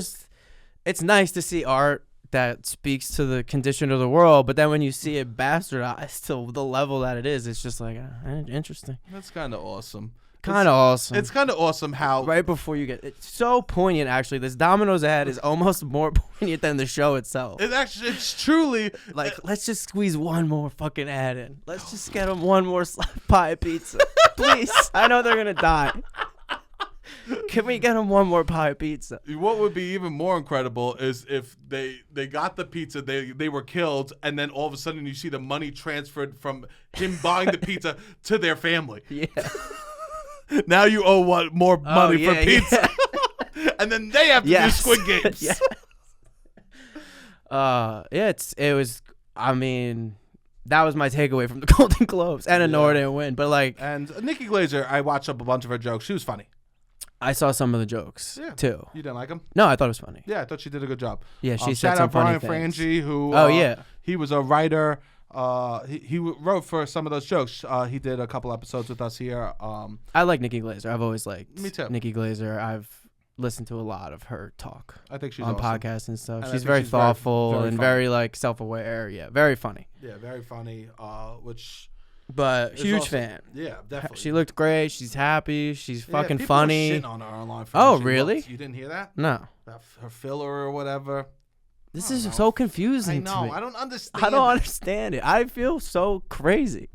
nice to see art that speaks to the condition of the world, but then when you see it bastardized to the level that it is, it's just like interesting. That's kind of awesome. Awesome. It's kind of awesome how right before you get it's so poignant. Actually, this Domino's ad is almost more poignant than the show itself. It's truly like let's just squeeze one more fucking ad in. Let's just get them one more pie of pizza, please. I know they're gonna die. Can we get them one more pie of pizza? What would be even more incredible is if they got the pizza, they were killed, and then all of a sudden you see the money transferred from him buying the pizza to their family. Yeah. Now you owe more money for pizza. Yeah. And then they have to do Squid Games. It was, I mean, that was my takeaway from the Golden Globes. And Anora didn't win, but like. And Nikki Glaser, I watched up a bunch of her jokes. She was funny. I saw some of the jokes too. You didn't like them? No, I thought it was funny. Yeah, I thought she did a good job. Yeah, she said some funny things. Shout out Brian Frangie, who he was a writer. He wrote for some of those jokes. He did a couple episodes with us here. I like Nikki Glaser. I've always liked Nikki Glaser. I've listened to a lot of her talk. I think she's on awesome. Podcasts and stuff. She's very thoughtful and very like self-aware. Yeah, very funny. Yeah, very funny. Which But huge fan. Yeah, definitely. She looked great. She's happy. She's fucking people funny. Were shitting on her online for Oh, how she really? looked. You didn't hear that? No. About her filler or whatever. This is so confusing to me. I don't understand. I don't understand it. I feel so crazy.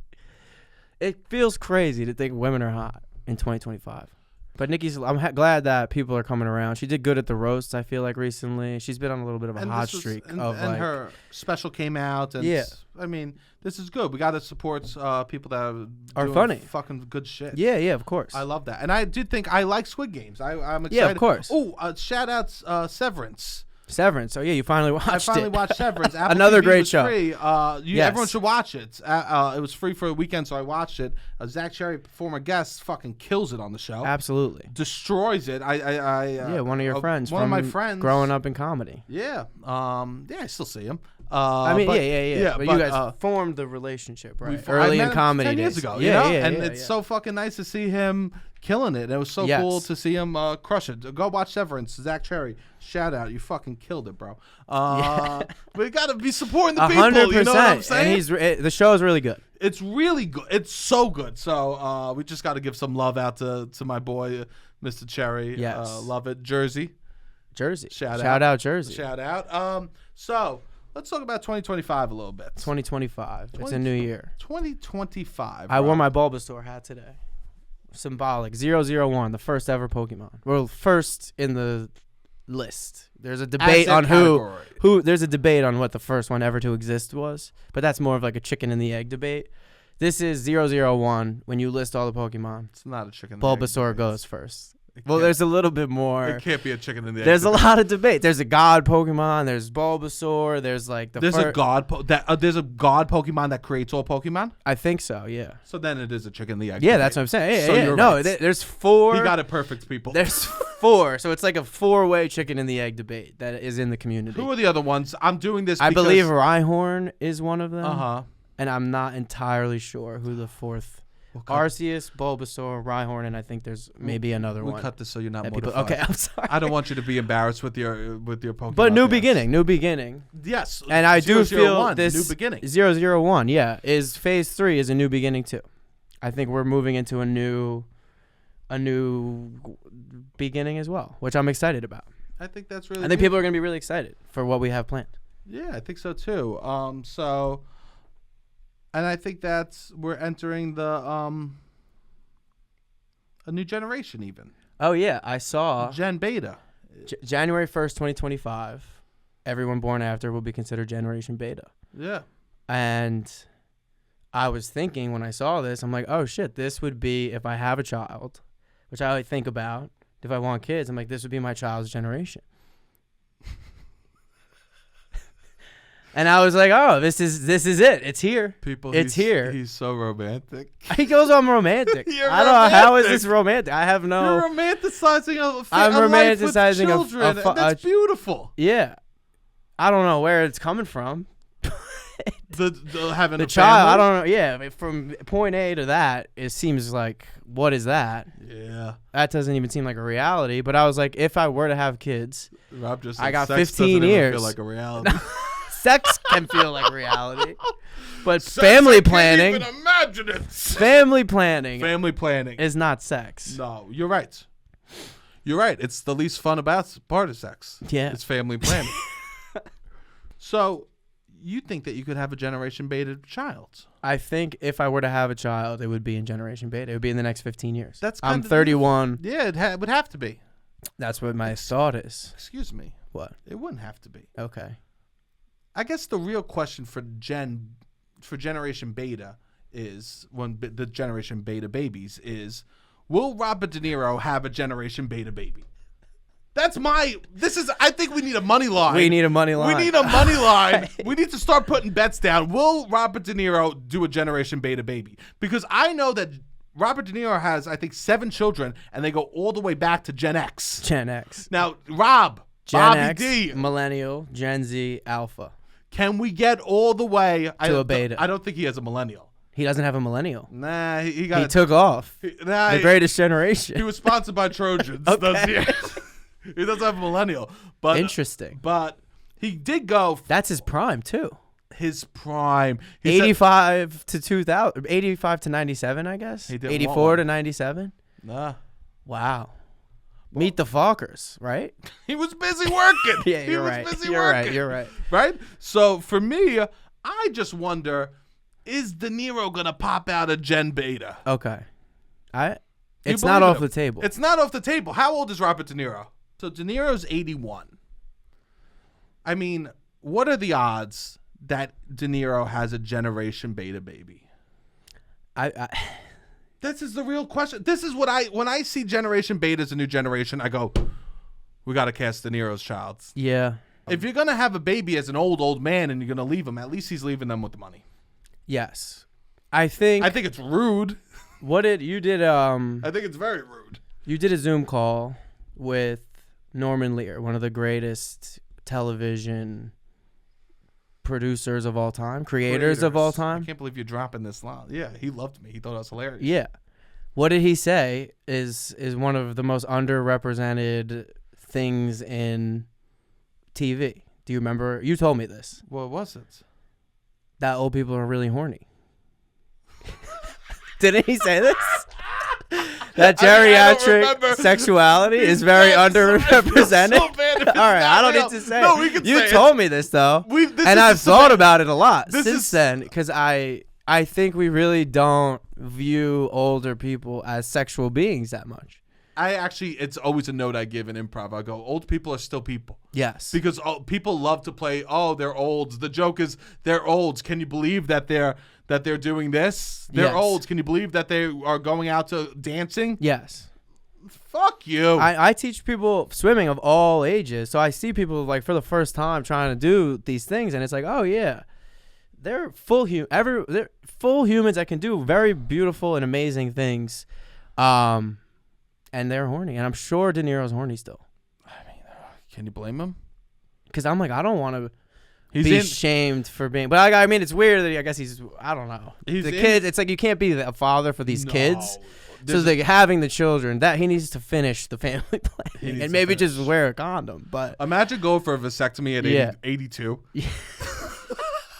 It feels crazy to think women are hot in 2025. But Nikki's, I'm glad that people are coming around. She did good at the roasts, I feel like, recently. She's been on a little bit of a hot streak. And her special came out. And I mean, this is good. We got to support people that are doing funny. Fucking good shit. Yeah, of course. I love that. And I did think I like Squid Games. I'm excited. Yeah, of course. Oh, shout outs Severance. Severance. Oh, yeah, you finally watched it. I finally watched Severance. Apple Another TV great was show. Free. Yes. Everyone should watch it. It was free for a weekend, so I watched it. Zach Cherry, former guest, fucking kills it on the show. Absolutely. Destroys it. One of your friends. One of my friends. Growing up in comedy. Yeah. I still see him. Yeah. But you guys formed the relationship, right? Early in comedy 10 years days. ago. Yeah. And it's so fucking nice to see him killing it. It was so cool to see him crush it. Go watch Severance. Zach Cherry, shout out. You fucking killed it, bro. We got to be supporting the people. 100%. You know what I'm saying? And the show is really good. It's really good. It's so good. So we just got to give some love out to my boy, Mr. Cherry. Yes. Love it. Jersey. Shout out Jersey. Shout out. So let's talk about 2025 a little bit. 2025. It's a new year. 2025. I wore my Bulbasaur hat today. Symbolic. 001, the first ever Pokemon. Well, first in the list. There's a debate on who. There's a debate on what the first one ever to exist was, but that's more of like a chicken and the egg debate. This is 001 when you list all the Pokemon. It's not a chicken. Bulbasaur goes first. Well, there's a little bit more. It can't be a chicken and the egg. There's a lot of debate. There's a god Pokemon. There's Bulbasaur. There's like there's a god there's a god Pokemon that creates all Pokemon. I think so. Yeah. So then it is a chicken and the egg. Yeah, debate. that's what I'm saying. So Yeah. you're No, right. there's 4. He got it perfect, people. There's 4, so it's like a 4-way chicken and the egg debate that is in the community. Who are the other ones? I'm doing this. I believe Rhyhorn is one of them. And I'm not entirely sure who the 4th. Arceus, Bulbasaur, Rhyhorn, and I think there's maybe another one. We'll cut this so you're not mortified. mortified. Okay, I'm sorry. I don't want you to be embarrassed with your Pokemon. But new beginning. Yes. And I do feel this new beginning. 001, is phase 3 is a new beginning too. I think we're moving into a new beginning as well, which I'm excited about. I think that's really. I think people are going to be really excited for what we have planned. Yeah, I think so too. And I think we're entering a new generation even. Oh yeah, I saw Gen Beta. January 1st, 2025. Everyone born after will be considered Generation Beta. Yeah. And I was thinking when I saw this, I'm like, oh shit, this would be if I have a child, which I think about. If I want kids, I'm like, this would be my child's generation. And I was like, oh, this is it. It's here. It's here. He's so romantic. He goes, I'm romantic. I don't know. How is this romantic? I have no. You're romanticizing I'm romanticizing life with children. That's beautiful. Yeah. I don't know where it's coming from. Having the a child, family? I don't know. Yeah, from point A to that, it seems like, what is that? Yeah. That doesn't even seem like a reality. But I was like, if I were to have kids, Rob just I got sex 15 doesn't years. Even feel like a reality. Sex can feel like reality. But family planning. I can't even imagine it. Family planning. Family planning is not sex. No, you're right. You're right. It's the least fun part of sex. Yeah. It's family planning. So, you think that you could have a Generation Beta child? I think if I were to have a child, it would be in Generation Beta. It would be in the next 15 years. I'm 31. Yeah, it would have to be. That's what my thought is. Excuse me. What? It wouldn't have to be. Okay. I guess the real question for Generation Beta is, when the Generation Beta babies is, will Robert De Niro have a Generation Beta baby? I think we need a money line. We need a money line. We need a money line. We need to start putting bets down. Will Robert De Niro do a Generation Beta baby? Because I know that Robert De Niro has, I think, 7 children, and they go all the way back to Gen X. Gen X. Now, Rob, Gen Bobby X, D. Millennial, Gen Z, Alpha. Can we get all the way to a beta? I don't think he has a millennial. He doesn't have a millennial. Nah, he took off. The greatest generation. He was sponsored by Trojans. Okay. He doesn't have a millennial. But interesting. But he did go. That's his prime too. His prime. 85 to 2000, 85 to 97, I guess. 84 to 97. Nah. Wow. Meet the Fockers, right? He was busy working. Yeah, he was busy you're working. Right. You're right. Right? So for me, I just wonder, is De Niro gonna pop out a Gen Beta? Okay. It's not off the table. It's not off the table. How old is Robert De Niro? So De Niro's 81. I mean, what are the odds that De Niro has a Generation Beta baby? This is the real question. This is what when I see Generation Beta as a new generation, I go, we got to cast De Niro's child. Yeah. If you're going to have a baby as an old man and you're going to leave him, at least he's leaving them with the money. Yes. I think it's rude. I think it's very rude. You did a Zoom call with Norman Lear, one of the greatest television producers of all time, creators of all time. I can't believe you're dropping this line. Yeah, he loved me. He thought I was hilarious. Yeah. What did he say is one of the most underrepresented things in TV? Do you remember? You told me this. What was it? That old people are really horny. Didn't he say this? That geriatric sexuality is very underrepresented. So bad if it's all right, I don't real. need to say No, it. we can You say told me this, though. And I've thought about it a lot since then because I think we really don't view older people as sexual beings that much. It's always a note I give in improv. I go, old people are still people. Yes. Because people love to play, they're olds. The joke is they're olds. Can you believe that they're doing this? They're olds. Can you believe that they are going out to dancing? Yes. Fuck you. I teach people swimming of all ages. So I see people like for the first time trying to do these things and it's like, oh yeah. They're full humans that can do very beautiful and amazing things. And they're horny. And I'm sure De Niro's horny still. I mean, can you blame him? Because I'm like, I don't want to be shamed for being. But I mean, it's weird that I guess I don't know. Kids, it's like you can't be a father for these kids. So like having the children, that he needs to finish the family planning and maybe just wear a condom. But imagine going for a vasectomy at 82. Yeah.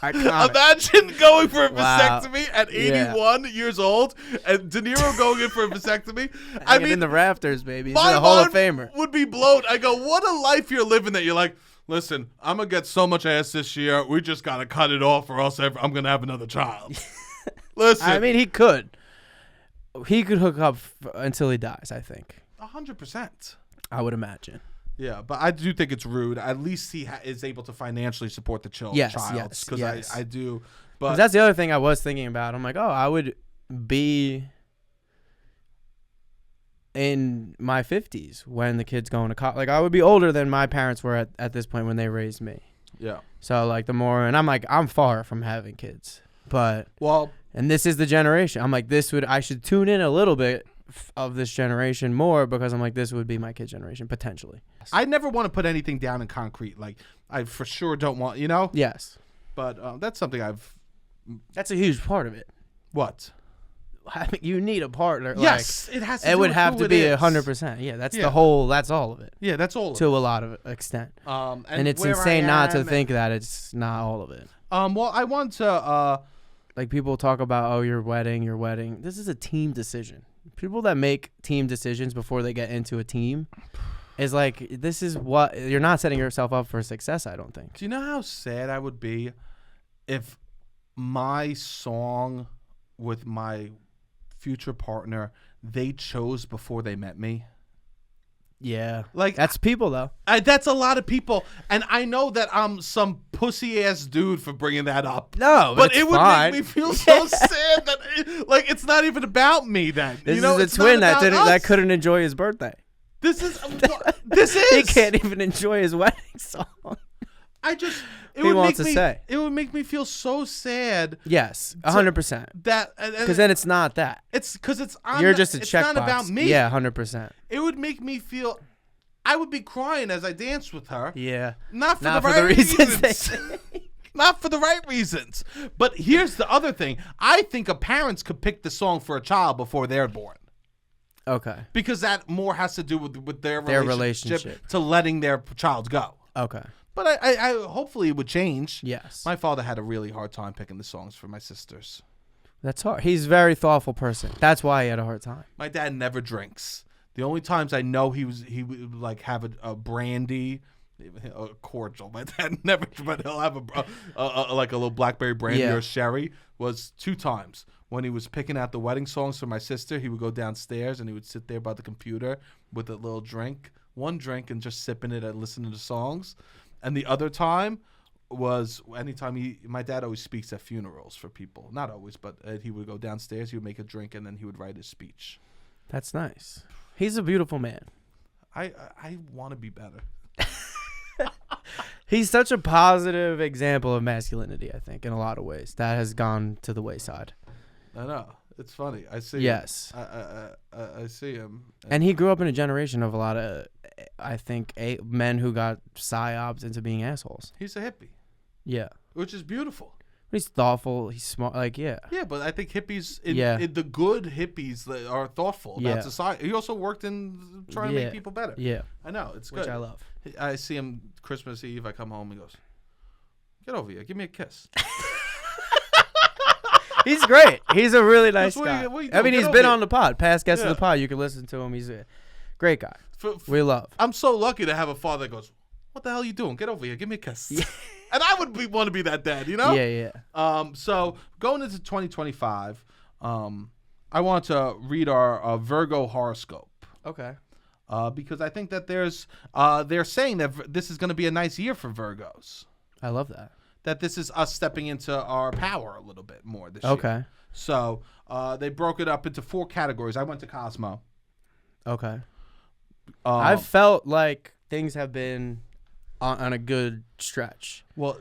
Imagine going for a vasectomy at 81 years old and De Niro going in for a vasectomy. I mean, in the rafters, baby. He's a Hall of Famer. Would be blown. I go, what a life you're living that you're like, listen, I'm going to get so much ass this year. We just got to cut it off or else I'm going to have another child. Listen. I mean, he could. He could hook up until he dies, I think. 100%. I would imagine. Yeah, but I do think it's rude. At least he is able to financially support the child. Yes. Because I do. But that's the other thing I was thinking about. I'm like, I would be in my 50s when the kid's going to college. Like, I would be older than my parents were at this point when they raised me. Yeah. So, like, and I'm like, I'm far from having kids. But, and this is the generation. I'm like, I should tune in a little bit of this generation more because I'm like, this would be my kid's generation, potentially. I never want to put anything down in concrete. Like, I for sure don't want, Yes. But that's something that's a huge part of it. What? I mean, you need a partner. Yes, it has to it would have to be 100%. Yeah, that's that's all of it. Yeah, that's all of it. To a lot of extent. And it's insane not to think that it's not all of it. Well, I want to... like, people talk about, your wedding. This is a team decision. People that make team decisions before they get into a team is like, this is what... You're not setting yourself up for success, I don't think. Do you know how sad I would be if my song with my future partner, they chose before they met me? Yeah. Like, that's people, though. That's a lot of people. And I know that I'm some pussy-ass dude for bringing that up. No, but it would make me feel so sad that, it's not even about me then. This is a twin that couldn't enjoy his birthday. This is. He can't even enjoy his wedding song. It would make me feel so sad. Yes, 100%. Because then it's not that. It's because you're just a checkbox. It's not about me. Yeah, 100%. It would make me feel. I would be crying as I danced with her. Yeah. Not for the right reasons. Not for the right reasons. But here's the other thing. I think parents could pick the song for a child before they're born. Okay. Because that more has to do with their relationship to letting their child go. Okay. But I hopefully it would change. Yes. My father had a really hard time picking the songs for my sisters. That's hard. He's a very thoughtful person. That's why he had a hard time. My dad never drinks. The only times I know he would like have a brandy, a cordial. My dad never, but he'll have a like a little blackberry brandy or sherry. Was 2 times when he was picking out the wedding songs for my sister. He would go downstairs and he would sit there by the computer with a little drink, one drink, and just sipping it and listening to songs. And the other time was anytime my dad always speaks at funerals for people. Not always, but he would go downstairs, he would make a drink, and then he would write his speech. That's nice. He's a beautiful man. I want to be better. He's such a positive example of masculinity, I think, in a lot of ways. That has gone to the wayside. I know. It's funny. I see Yes. him. I see him. And he grew up in a generation of a lot of, I think, men who got psyops into being assholes. He's a hippie. Yeah. Which is beautiful. He's thoughtful. He's smart. Like, yeah. Yeah, but I think hippies, the good hippies that are thoughtful about society. He also worked in trying to make people better. Yeah. I know. It's good. Which I love. I see him Christmas Eve. I come home. He goes, "Get over here. Give me a kiss." He's great. He's a really nice guy. What I mean, he's been on the pod. Past guest of the pod. You can listen to him. He's a great guy. We love. I'm so lucky to have a father that goes, "What the hell are you doing? Get over here. Give me a kiss." Yeah. And I would want to be that dad, you know? Yeah. So going into 2025, I want to read our Virgo horoscope. Okay. Because I think that they're saying that this is going to be a nice year for Virgos. I love that. That this is us stepping into our power a little bit more this year. Okay. So they broke it up into 4 categories. I went to Cosmo. Okay. I've felt like things have been on a good stretch. Well,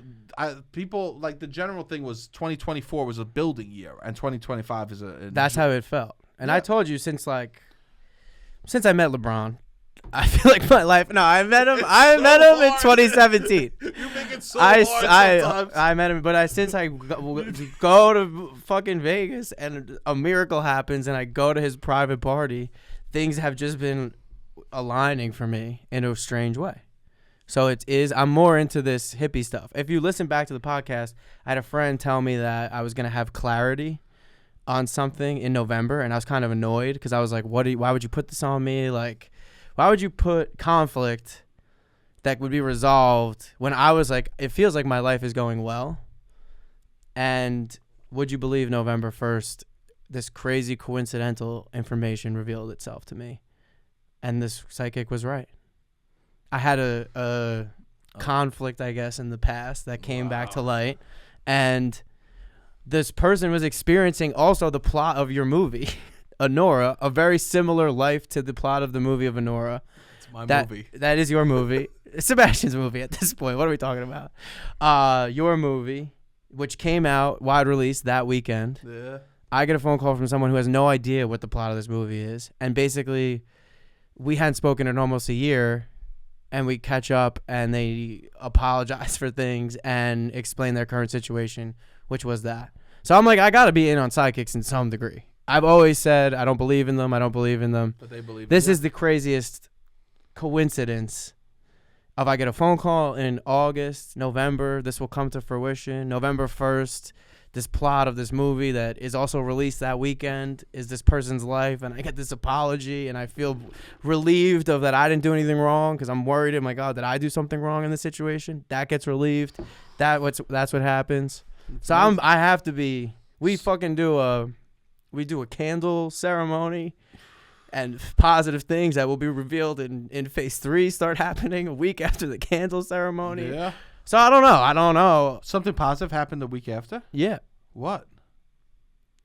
people like the general thing was 2024 was a building year, and 2025 is a. That's how it felt. And I told you since I met LeBron, I feel like my life. No, I met him. I met him in 2017. You make it so hard sometimes. I met him, but since I go to fucking Vegas and a miracle happens, and I go to his private party, things have just been aligning for me in a strange way. So I'm more into this hippie stuff. If you listen back to the podcast, I had a friend tell me that I was going to have clarity on something in November, and I was kind of annoyed because I was like, why would you put this on me? Like, why would you put conflict that would be resolved when I was like, it feels like my life is going well? And would you believe November 1st, this crazy coincidental information revealed itself to me, and this psychic was right. I had a conflict, I guess, in the past that came back to light, and this person was experiencing also the plot of your movie, Honora, a very similar life to the plot of the movie of Honora. It's my movie. That is your movie. Sebastian's movie at this point. What are we talking about? Your movie, which came out wide release that weekend. Yeah. I get a phone call from someone who has no idea what the plot of this movie is, and basically, we hadn't spoken in almost a year. And we catch up, and they apologize for things and explain their current situation, which was that. So I'm like, I got to be in on psychics in some degree. I've always said I don't believe in them. But they believe this is the craziest coincidence of I get a phone call in August, November. This will come to fruition. November 1st, this plot of this movie that is also released that weekend is this person's life, and I get this apology, and I feel relieved of that I didn't do anything wrong because I'm worried, oh my God, did I do something wrong in this situation? That gets relieved. That's what happens. So I have to be. We do a candle ceremony, and positive things that will be revealed in phase 3 start happening a week after the candle ceremony. Yeah. So I don't know. Something positive happened the week after? Yeah. What?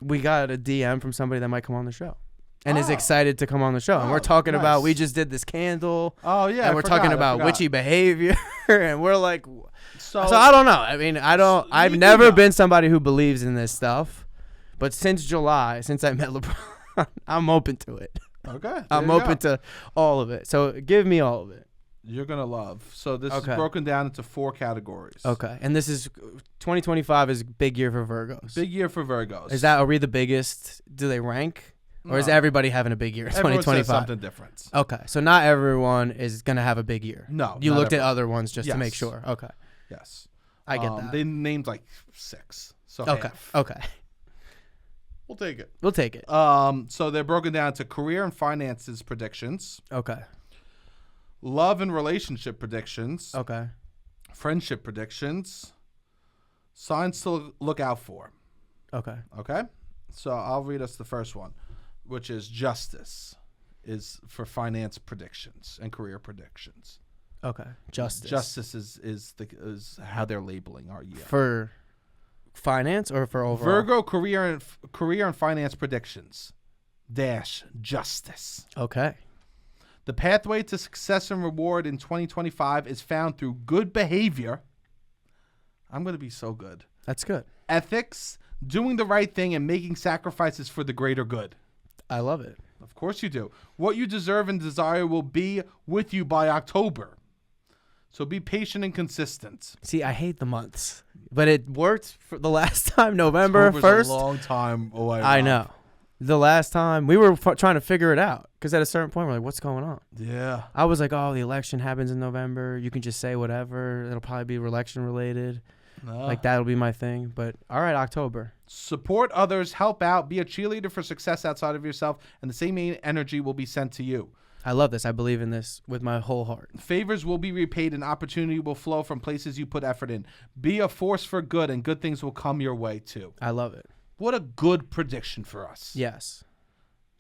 We got a DM from somebody that might come on the show and is excited to come on the show. And we're talking about, we just did this candle. Oh, yeah. And we're talking about witchy behavior. And we're like, so I don't know. I mean, I've never been somebody who believes in this stuff. But since July, since I met LeBron, I'm open to it. Okay. I'm open to all of it. So give me all of it. You're going to love. So this is broken down into 4 categories. Okay. And this is 2025 is a big year for Virgos. Big year for Virgos. Are we the biggest? Do they rank? Or is everybody having a big year in Everyone says 2025? something different. Okay, so not everyone is going to have a big year. No. You not looked at everyone. other ones just to make Yes. sure. Okay. Yes. I get that. They named like 6. So Okay. half. Okay. We'll take it. We'll take it. So they're broken down to career and finances predictions, Okay. love and relationship predictions, Okay. friendship predictions, signs to look out for. Okay. Okay? So I'll read us the first one, which is justice, is for finance predictions and career predictions. Okay. Justice. Justice is how they're labeling our year. For finance or for overall? Virgo career and finance predictions. Justice. Okay. The pathway to success and reward in 2025 is found through good behavior. I'm going to be so good. That's good. Ethics, doing the right thing, and making sacrifices for the greater good. I love it. Of course you do. What you deserve and desire will be with you by October. So be patient and consistent. See, I hate the months, but it worked for the last time, November October's 1st. a long time away. I Rob. know. The last time we were trying to figure it out because at a certain point we're like, what's going on? Yeah. I was like, oh, the election happens in November. You can just say whatever. It'll probably be election related. No. Like that'll be my thing. But all right, October. Support others, help out, be a cheerleader for success outside of yourself, and the same energy will be sent to you. I love this. I believe in this with my whole heart. Favors will be repaid and opportunity will flow from places you put effort in. Be a force for good and good things will come your way too. I love it. What a good prediction for us. Yes.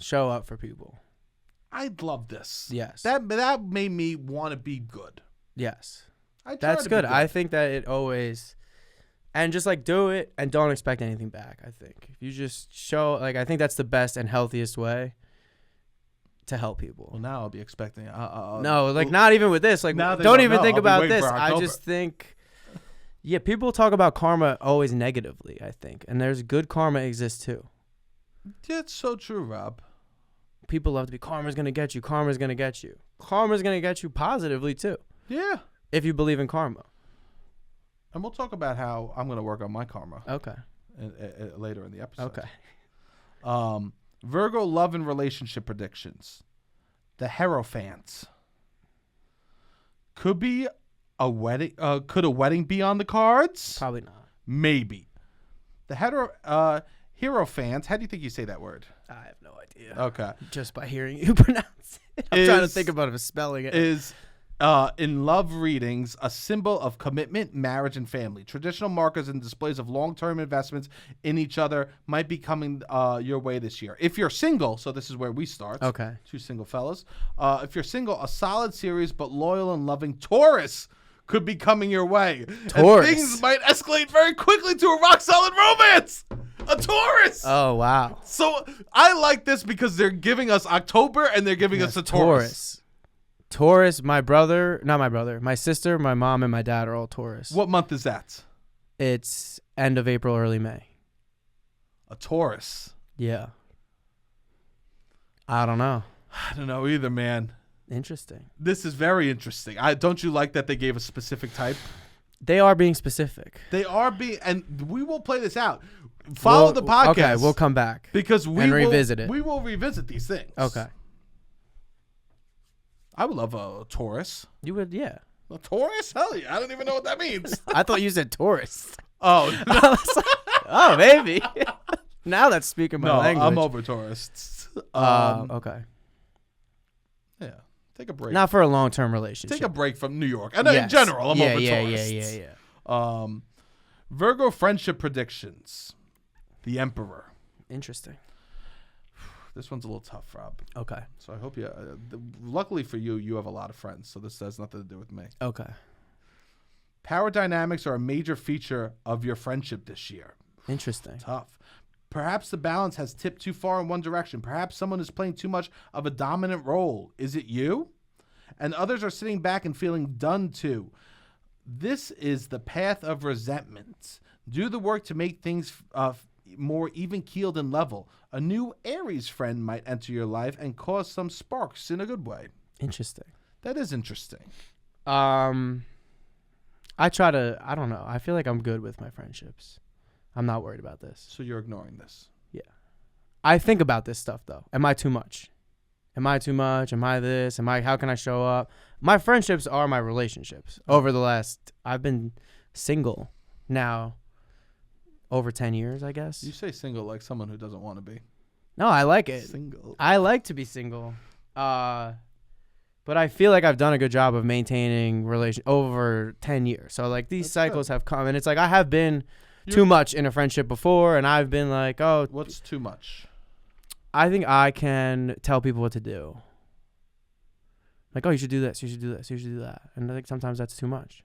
Show up for people. I love this. Yes. That made me want to be good. Yes. I try That's to be good. I think that it always, and just like do it and don't expect anything back. I think if you just show, like, I think that's the best and healthiest way to help people. Well, now I'll be expecting. No, like not even with this. Like, Now they don't don't even know. think I'll be about waiting this. for I October. just think, yeah, people talk about karma always negatively, I think. And there's good karma exists too. It's so true, Rob. People love to be, karma's going to get you. Karma's going to get you. Karma's going to get you positively too. Yeah. If you believe in karma. And we'll talk about how I'm going to work on my karma Okay. later in the episode. Okay. Virgo love and relationship predictions. The Hierophants. Could a wedding be on the cards? Probably not. Maybe. The Hierophant. How do you think you say that word? I have no idea. Okay. Just by hearing you pronounce it. I'm trying to think about spelling it. Is in love readings a symbol of commitment, marriage, and family. Traditional markers and displays of long-term investments in each other might be coming your way this year. If you're single, so this is where we start. Okay. 2 single fellas. If you're single, a solid, serious, but loyal and loving Taurus could be coming your way. Taurus. And things might escalate very quickly to a rock-solid romance. A Taurus. Oh, wow. So I like this because they're giving us October and they're giving us a Taurus. Taurus, my sister, my mom, and my dad are all Taurus. What month is that? It's end of April, early May. A Taurus. Yeah. I don't know. I don't know either, man. Interesting. This is very interesting. Don't you like that they gave a specific type? They are being specific. They are being, and we will play this out. Follow the podcast. Okay, we'll come back. Because and revisit it. We will revisit these things. Okay. I would love a Taurus. You would, yeah. A Taurus? Hell yeah. I don't even know what that means. I thought you said Taurus. Oh, no. I was like, oh, maybe. Now that's speaking my language. I'm over tourists. Okay. Yeah. Take a break. Not for a long-term relationship. Take a break from New York. And in general, I'm over tourists. Yeah. Virgo friendship predictions. The Emperor. Interesting. This one's a little tough, Rob. Okay. So I hope you. Luckily for you, you have a lot of friends, so this has nothing to do with me. Okay. Power dynamics are a major feature of your friendship this year. Interesting. Tough. Perhaps the balance has tipped too far in one direction. Perhaps someone is playing too much of a dominant role. Is it you? And others are sitting back and feeling done to. This is the path of resentment. Do the work to make things more even-keeled and level. A new Aries friend might enter your life and cause some sparks in a good way. Interesting. That is interesting. I don't know. I feel like I'm good with my friendships. I'm not worried about this. So you're ignoring this. Yeah. I think about this stuff though. Am I too much? Am I too much? Am I this? How can I show up? My friendships are my relationships. I've been single now over 10 years, I guess. You say single like someone who doesn't want to be. No, I like it. Single. I like to be single. But I feel like I've done a good job of maintaining over 10 years. So like these cycles have come, and it's like I have been too much in a friendship before, and I've been like, oh. What's too much? I think I can tell people what to do. Like, oh, you should do this, you should do this, you should do that. And I think sometimes that's too much.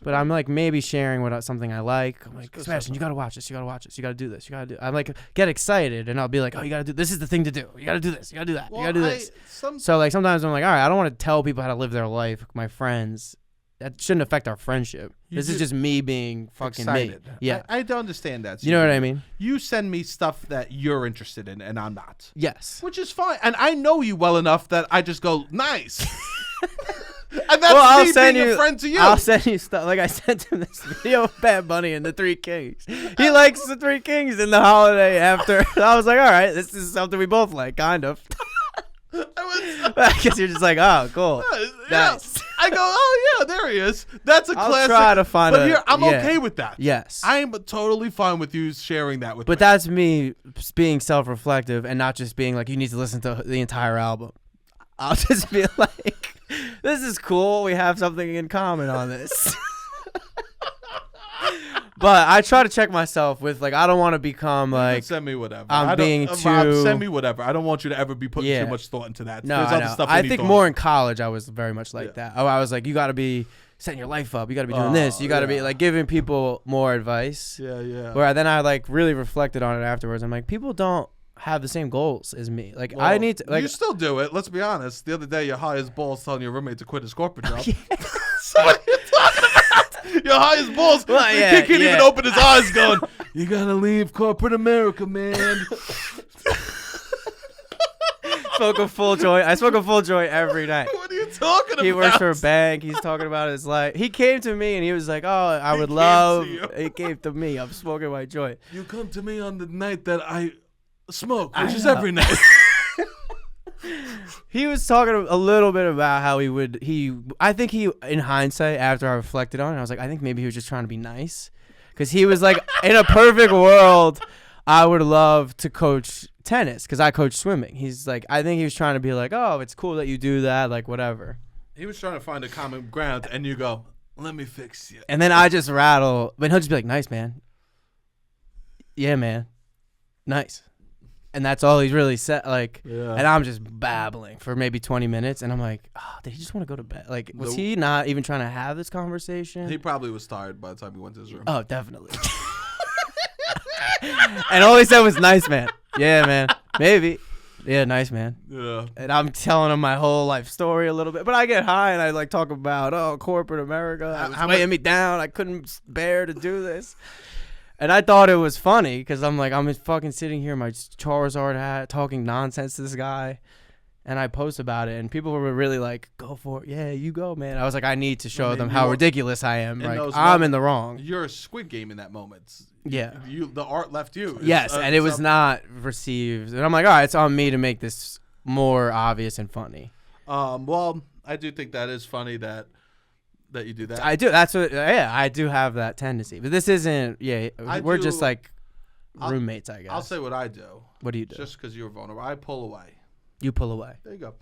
But I'm like maybe sharing something I like. I'm like, Sebastian, you got to watch this, you got to watch this, you got to do this, you got to do. I'm like, get excited, and I'll be like, oh, you got to do, this is the thing to do. You got to do this, you got to do that, you got to do this. So like sometimes I'm like, all right, I don't want to tell people how to live their life, my friends. That shouldn't affect our friendship. This is just me being fucking excited. Me. Yeah. I don't understand that. So you know what I mean? You send me stuff that you're interested in and I'm not. Yes. Which is fine. And I know you well enough that I just go, nice. And that's I'll me send being you, a friend to you. I'll send you stuff. Like I sent him this video of Bad Bunny and the Three Kings. He likes the Three Kings in the holiday after. I was like, all right, this is something we both like, kind of. I guess you're just like, oh, cool. Nice. I go, oh, yeah, there he is. That's a classic. I'll try to find But here, I'm okay with that. Yes. I'm totally fine with you sharing that with me. But that's me being self-reflective and not just being like, you need to listen to the entire album. I'll just be like, this is cool. We have something in common on this. But I try to check myself with like, I don't want to become like, send me whatever. I'm being too. Rob, send me whatever. I don't want you to ever be putting too much thought into that. No, I know. I think more in college I was very much like that. Oh, I was like, you got to be setting your life up. You got to be doing this. You got to be like giving people more advice. Yeah, yeah. Where then I like really reflected on it afterwards. I'm like, people don't have the same goals as me. Like I need to. Like you still do it. Let's be honest. The other day, you're high as balls telling your roommate to quit his corporate job. So what are you talking about? You're high as balls. Well, he can't even open his eyes going, you gotta leave corporate America, man. Smoke a full joint. I smoke a full joint every night. What are you talking about? He works for a bank. He's talking about his life. He came to me and he was like, oh, I would love. He came to me. I'm smoking my joint. You come to me on the night that I smoke, which is every night. He was talking a little bit about how I think he, in hindsight, after I reflected on it, I was like, I think maybe he was just trying to be nice. Because he was like, in a perfect world, I would love to coach tennis because I coach swimming. He's like, I think he was trying to be like, oh, it's cool that you do that, like whatever. He was trying to find a common ground, and you go, let me fix you. And then I just rattle, but he'll just be like, nice, man. Yeah, man. Nice. And that's all he's really said. Like, and I'm just babbling for maybe 20 minutes. And I'm like, oh, did he just want to go to bed? Like, was he not even trying to have this conversation? He probably was tired by the time he went to his room. Oh, definitely. And all he said was, nice, man. Yeah, man. Maybe. Yeah, nice, man. Yeah. And I'm telling him my whole life story a little bit. But I get high and I like talk about, corporate America. It was weighing me down. I couldn't bear to do this. And I thought it was funny because I'm like, I'm fucking sitting here in my Charizard hat talking nonsense to this guy. And I post about it. And people were really like, go for it. Yeah, you go, man. I was like, I need to show them how ridiculous I am. Like, I'm in the wrong. You're a Squid Game in that moment. Yeah. The art left you. Yes, and it was not received. And I'm like, all right, it's on me to make this more obvious and funny. Well, I do think that is funny that you do that. I do. That's what. Yeah, I do have that tendency. But this isn't. Yeah, we're just like roommates, I guess. I'll say what I do. What do you do? Just because you're vulnerable, I pull away. You pull away. There you go.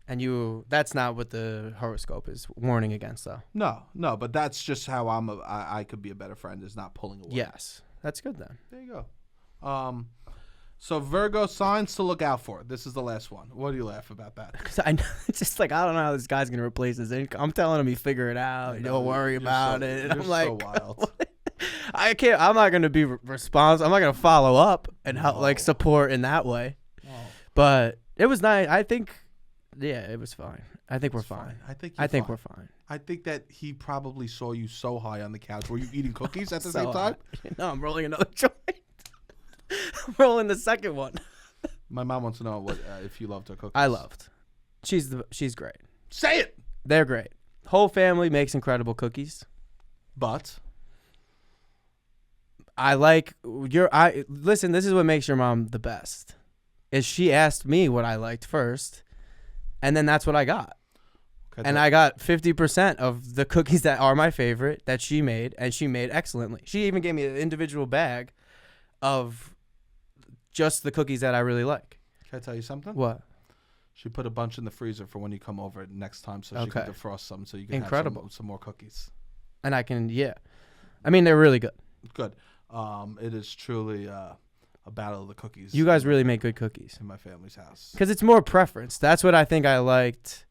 And that's not what the horoscope is warning against, though. No, but that's just how I could be a better friend, is not pulling away. Yes, that's good then. There you go. So Virgo signs to look out for. This is the last one. What do you laugh about that? Because it's just like, I don't know how this guy's gonna replace his income. I'm telling him, figure it out. Don't worry about it. And I'm like, so wild. I can't. I'm not gonna be responsible. I'm not gonna follow up and help, like support in that way. But it was nice. I think. Yeah, it was fine. I think we're fine. I think we're fine. I think that he probably saw you so high on the couch. Were you eating cookies at the same time? No, I'm rolling another joint. I'm rolling the second one. My mom wants to know if you loved her cookies. I loved. She's great. Say it. They're great. Whole family makes incredible cookies. But Listen, this is what makes your mom the best. Is she asked me what I liked first, and then that's what I got. Okay, and I got 50% of the cookies that are my favorite that she made, and she made excellently. She even gave me an individual bag of just the cookies that I really like. Can I tell you something? What? She put a bunch in the freezer for when you come over next time, so she can defrost some, so you can have some more cookies. And I can, I mean, they're really good. Good. It is truly a battle of the cookies. You guys really make good cookies in my family's house. Because it's more preference. That's what I think I liked.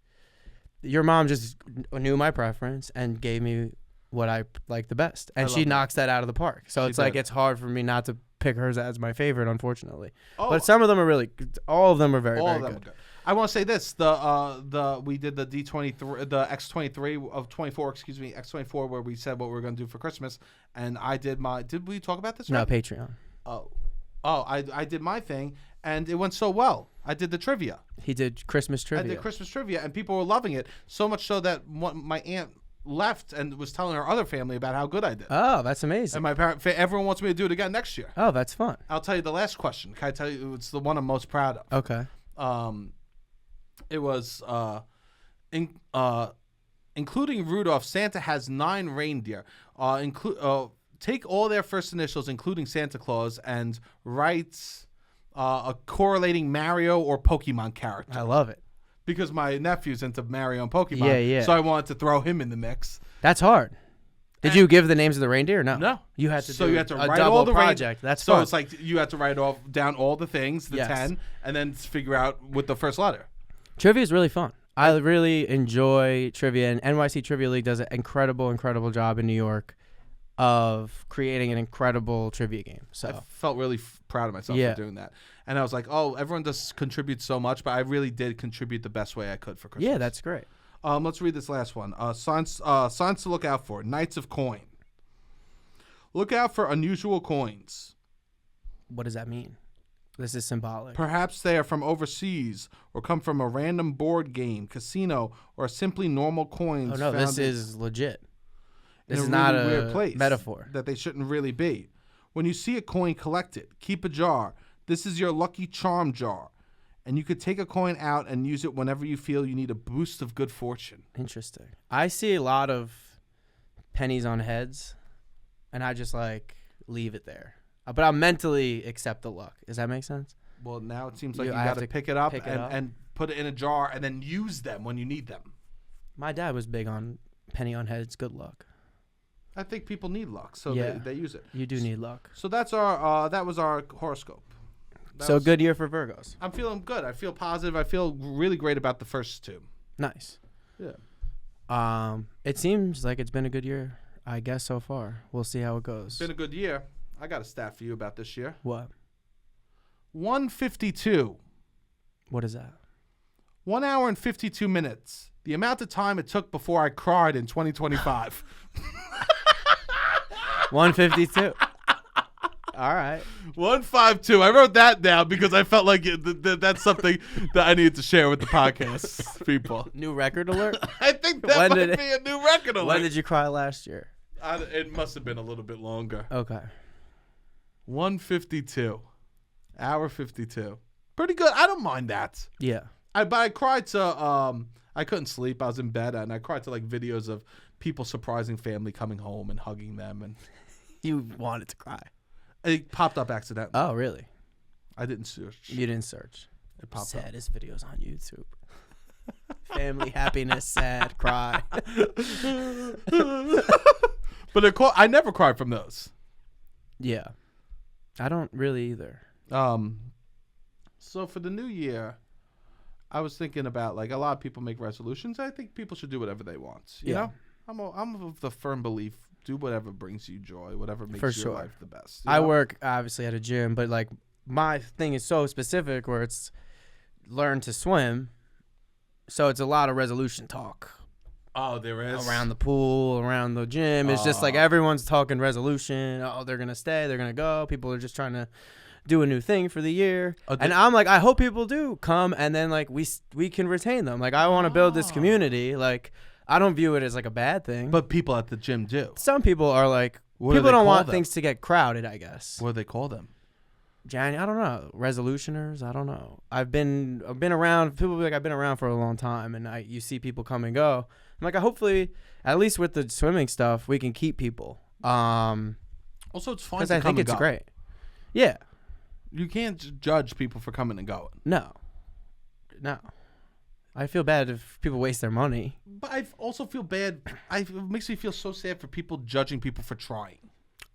Your mom just knew my preference and gave me what I like the best, and she knocks that out of the park. So it's like it's hard for me not to pick hers as my favorite, unfortunately. But some of them are really, all of them are very good. I want to say this: we did the D23, the X23 of 24, X24, where we said what we were going to do for Christmas, and I did my. Did we talk about this? No, Patreon. I did my thing, and it went so well. I did the trivia. He did Christmas trivia. I did Christmas trivia, and people were loving it so much so that my aunt left and was telling her other family about how good I did. Oh, that's amazing. And everyone wants me to do it again next year. Oh, that's fun. I'll tell you the last question. Can I tell you? It's the one I'm most proud of. Okay. It was including Rudolph. Santa has 9 reindeer. Take all their first initials, including Santa Claus, and write a correlating Mario or Pokemon character. I love it. Because my nephew's into Mario and Pokemon. Yeah. So I wanted to throw him in the mix. That's hard. Did you give the names of the reindeer or no? No. You had to so you had to write double all the project. That's so fun. It's like you had to write down all the things, the 10, and then figure out with the first letter. Trivia is really fun. I really enjoy trivia, and NYC Trivia League does an incredible job in New York of creating an incredible trivia game. So I felt really proud of myself for doing that. And I was like, oh, everyone just contributes so much, but I really did contribute the best way I could for Christmas. Yeah, that's great. Let's read this last one. Signs to look out for. Knights of Coin. Look out for unusual coins. What does that mean? This is symbolic. Perhaps they are from overseas or come from a random board game, casino, or simply normal coins. Oh, no, this is legit. This is not a weird place metaphor. That they shouldn't really be. When you see a coin, collect it. Keep a jar. This is your lucky charm jar. And you could take a coin out and use it whenever you feel you need a boost of good fortune. Interesting. I see a lot of pennies on heads, and I just leave it there. But I'll mentally accept the luck. Does that make sense? Well, now it seems like you got to pick it up and put it in a jar and then use them when you need them. My dad was big on penny on heads, good luck. I think people need luck, so they use it. You do need luck. So that's our that was our horoscope. Good year for Virgos. I'm feeling good. I feel positive. I feel really great about the first 2. Nice. Yeah. It seems like it's been a good year, I guess, so far. We'll see how it goes. Been a good year. I got a stat for you about this year. What? 152. What is that? 1 hour and 52 minutes. The amount of time it took before I cried in 2025. 152. All right. 152. I wrote that down because I felt like that's something that I needed to share with the podcast people. New record alert? I think that might be a new record alert. When did you cry last year? It must have been a little bit longer. Okay. 152. Hour 52. Pretty good. I don't mind that. Yeah. But I cried to I couldn't sleep. I was in bed and I cried to videos of people surprising family coming home and hugging them, and you wanted to cry. It popped up accidentally. Oh, really? I didn't search. You didn't search. It popped up. Saddest videos on YouTube. Family happiness, sad, cry. But I never cried from those. Yeah. I don't really either. So for the new year, I was thinking about a lot of people make resolutions. I think people should do whatever they want. You know? I'm of the firm belief, do whatever brings you joy, whatever makes your life the best. I work obviously at a gym, but my thing is so specific where it's learn to swim. So it's a lot of resolution talk. Oh, there is? Around the pool, around the gym. It's just everyone's talking resolution. Oh, they're going to stay. They're going to go. People are just trying to do a new thing for the year. And I'm I hope people do come and then we can retain them. I want to build this community. I don't view it as a bad thing. But people at the gym do. Some people are People don't want things to get crowded, I guess. What do they call them? I don't know. Resolutioners? I don't know. I've been around. People be like, I've been around for a long time, and you see people come and go. I'm like, hopefully, at least with the swimming stuff, we can keep people. Also, it's fun because I think it's great. Yeah. You can't judge people for coming and going. No. I feel bad if people waste their money. But I also feel bad. It makes me feel so sad for people judging people for trying.